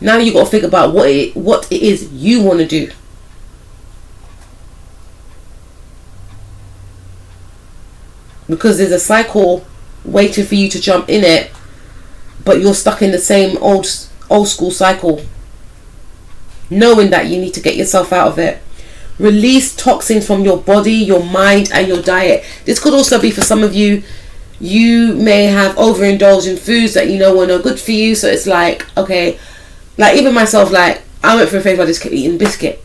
Now you got to think about what it is you want to do. Because there's a cycle waiting for you to jump in it, but you're stuck in the same old school cycle, knowing that you need to get yourself out of it. Release toxins from your body, your mind, and your diet. This could also be for some of you. You may have overindulged in foods that were no good for you. So it's like, okay, like even myself, like I went through a phase where I just kept eating biscuit.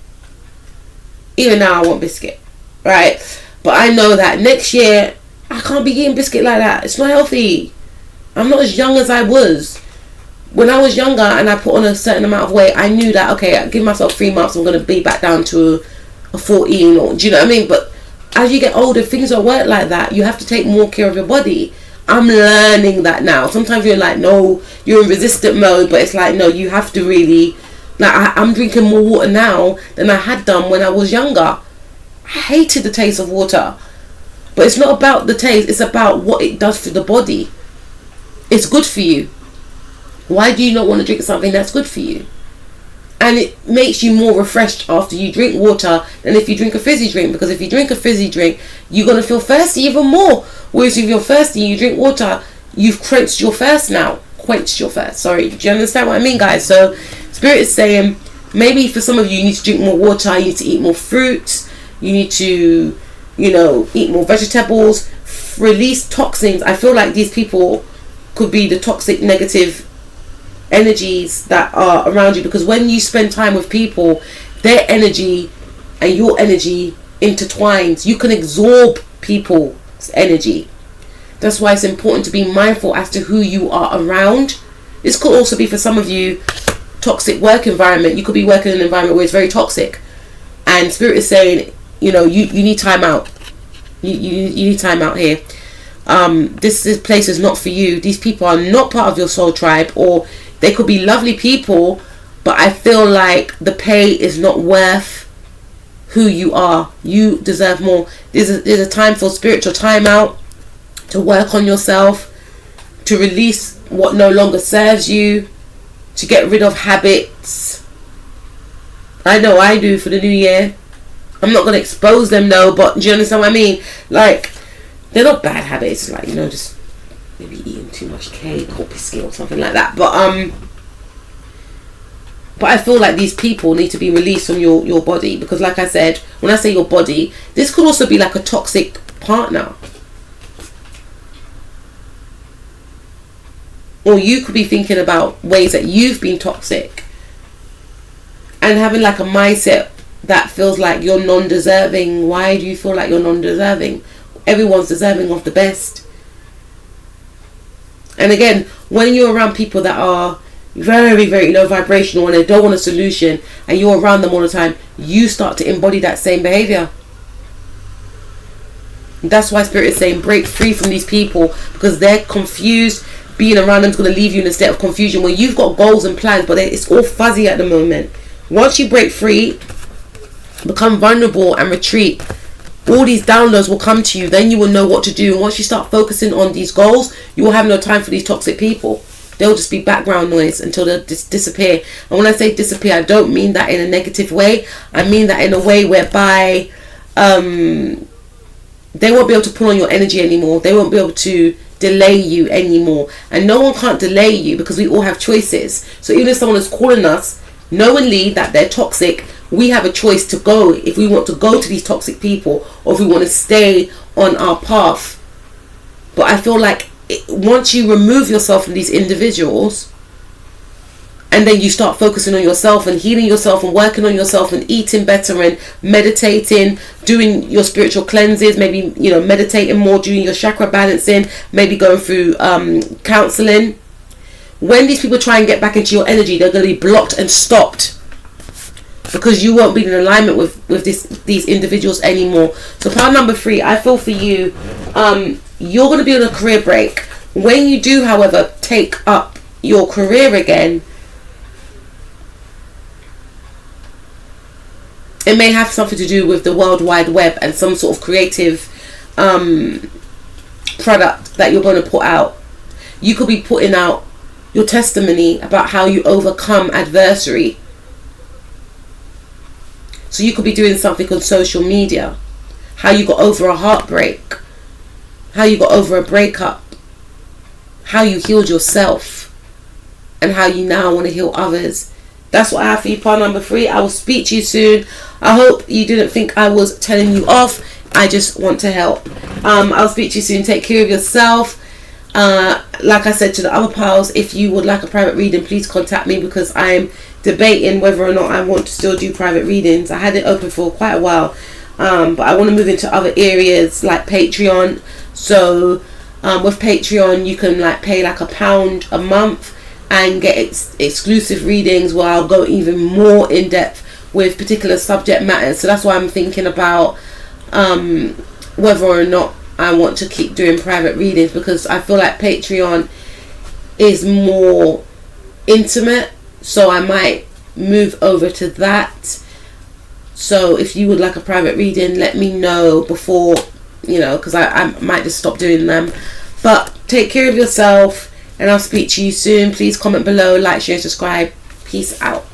Even now I want biscuit, right? But I know that next year I can't be eating biscuit like that. It's not healthy. I'm not as young as I was. When I was younger and I put on a certain amount of weight, I knew that, okay, I give myself 3 months, I'm going to be back down to a 14, or do you know what I mean? But as you get older, things don't work like that. You have to take more care of your body. I'm learning that now. Sometimes you're like, no, you're in resistant mode, but it's like, no, you have to really, like, I'm drinking more water now than I had done when I was younger. I hated the taste of water. But it's not about the taste, it's about what it does for the body. It's good for you. Why do you not want to drink something that's good for you? And it makes you more refreshed after you drink water than if you drink a fizzy drink. Because if you drink a fizzy drink, you're going to feel thirsty even more. Whereas if you're thirsty and you drink water, you've quenched your thirst now. Sorry, do you understand what I mean, guys? So Spirit is saying, maybe for some of you, you need to drink more water, you need to eat more fruits, you need to, eat more vegetables, release toxins. I feel like these people could be the toxic negative energies that are around you, because when you spend time with people, their energy and your energy intertwines. You can absorb people's energy. That's why it's important to be mindful as to who you are around. This could also be for some of you, toxic work environment. You could be working in an environment where it's very toxic, and Spirit is saying, you need time out. You need time out here. This place is not for you. These people are not part of your soul tribe, or they could be lovely people, but I feel like the pay is not worth who you are. You deserve more. There's a time for spiritual time out, to work on yourself, to release what no longer serves you, to get rid of habits. I know I do for the new year. I'm not going to expose them though, but do you understand what I mean? Like, they're not bad habits, like, just maybe eating too much cake or biscuit or something like that. But I feel like these people need to be released from your body, because like I said, when I say your body, this could also be like a toxic partner. Or you could be thinking about ways that you've been toxic and having like a mindset that feels like you're non-deserving. Why do you feel like you're non-deserving? Everyone's deserving of the best. And again, when you're around people that are very, very low vibrational and they don't want a solution, and you're around them all the time, you start to embody that same behavior. That's why Spirit is saying break free from these people, because they're confused. Being around them is going to leave you in a state of confusion where you've got goals and plans, but it's all fuzzy at the moment. Once you break free, become vulnerable and retreat, all these downloads will come to you. Then you will know what to do. And once you start focusing on these goals, you will have no time for these toxic people. They'll just be background noise until they disappear. And when I say disappear, I don't mean that in a negative way. I mean that in a way whereby they won't be able to pull on your energy anymore. They won't be able to delay you anymore. And no one can't delay you, because we all have choices. So even if someone is calling us knowingly that they're toxic, we have a choice to go, if we want to go to these toxic people, or if we want to stay on our path. But I feel like once you remove yourself from these individuals, and then you start focusing on yourself and healing yourself and working on yourself and eating better and meditating, doing your spiritual cleanses, maybe meditating more, doing your chakra balancing, maybe going through counseling. When these people try and get back into your energy, they're going to be blocked and stopped. because you won't be in alignment with these individuals anymore. So part number 3, I feel for you, you're going to be on a career break. When you do, however, take up your career again, it may have something to do with the World Wide Web and some sort of creative product that you're going to put out. You could be putting out your testimony about how you overcome adversity. So you could be doing something on social media, how you got over a heartbreak, how you got over a breakup, how you healed yourself, and how you now want to heal others. That's what I have for you, part number 3. I will speak to you soon. I hope you didn't think I was telling you off. I just want to help. I'll speak to you soon. Take care of yourself. Like I said to the other pals, if you would like a private reading, please contact me, because I'm debating whether or not I want to still do private readings. I had it open for quite a while, but I want to move into other areas like Patreon. So with Patreon, you can like pay like £1 a month and get exclusive readings where I'll go even more in depth with particular subject matters. So that's why I'm thinking about whether or not I want to keep doing private readings, because I feel like Patreon is more intimate, so I might move over to that. So if you would like a private reading, let me know before, because I might just stop doing them. But take care of yourself, and I'll speak to you soon. Please comment below, like, share, subscribe. Peace out.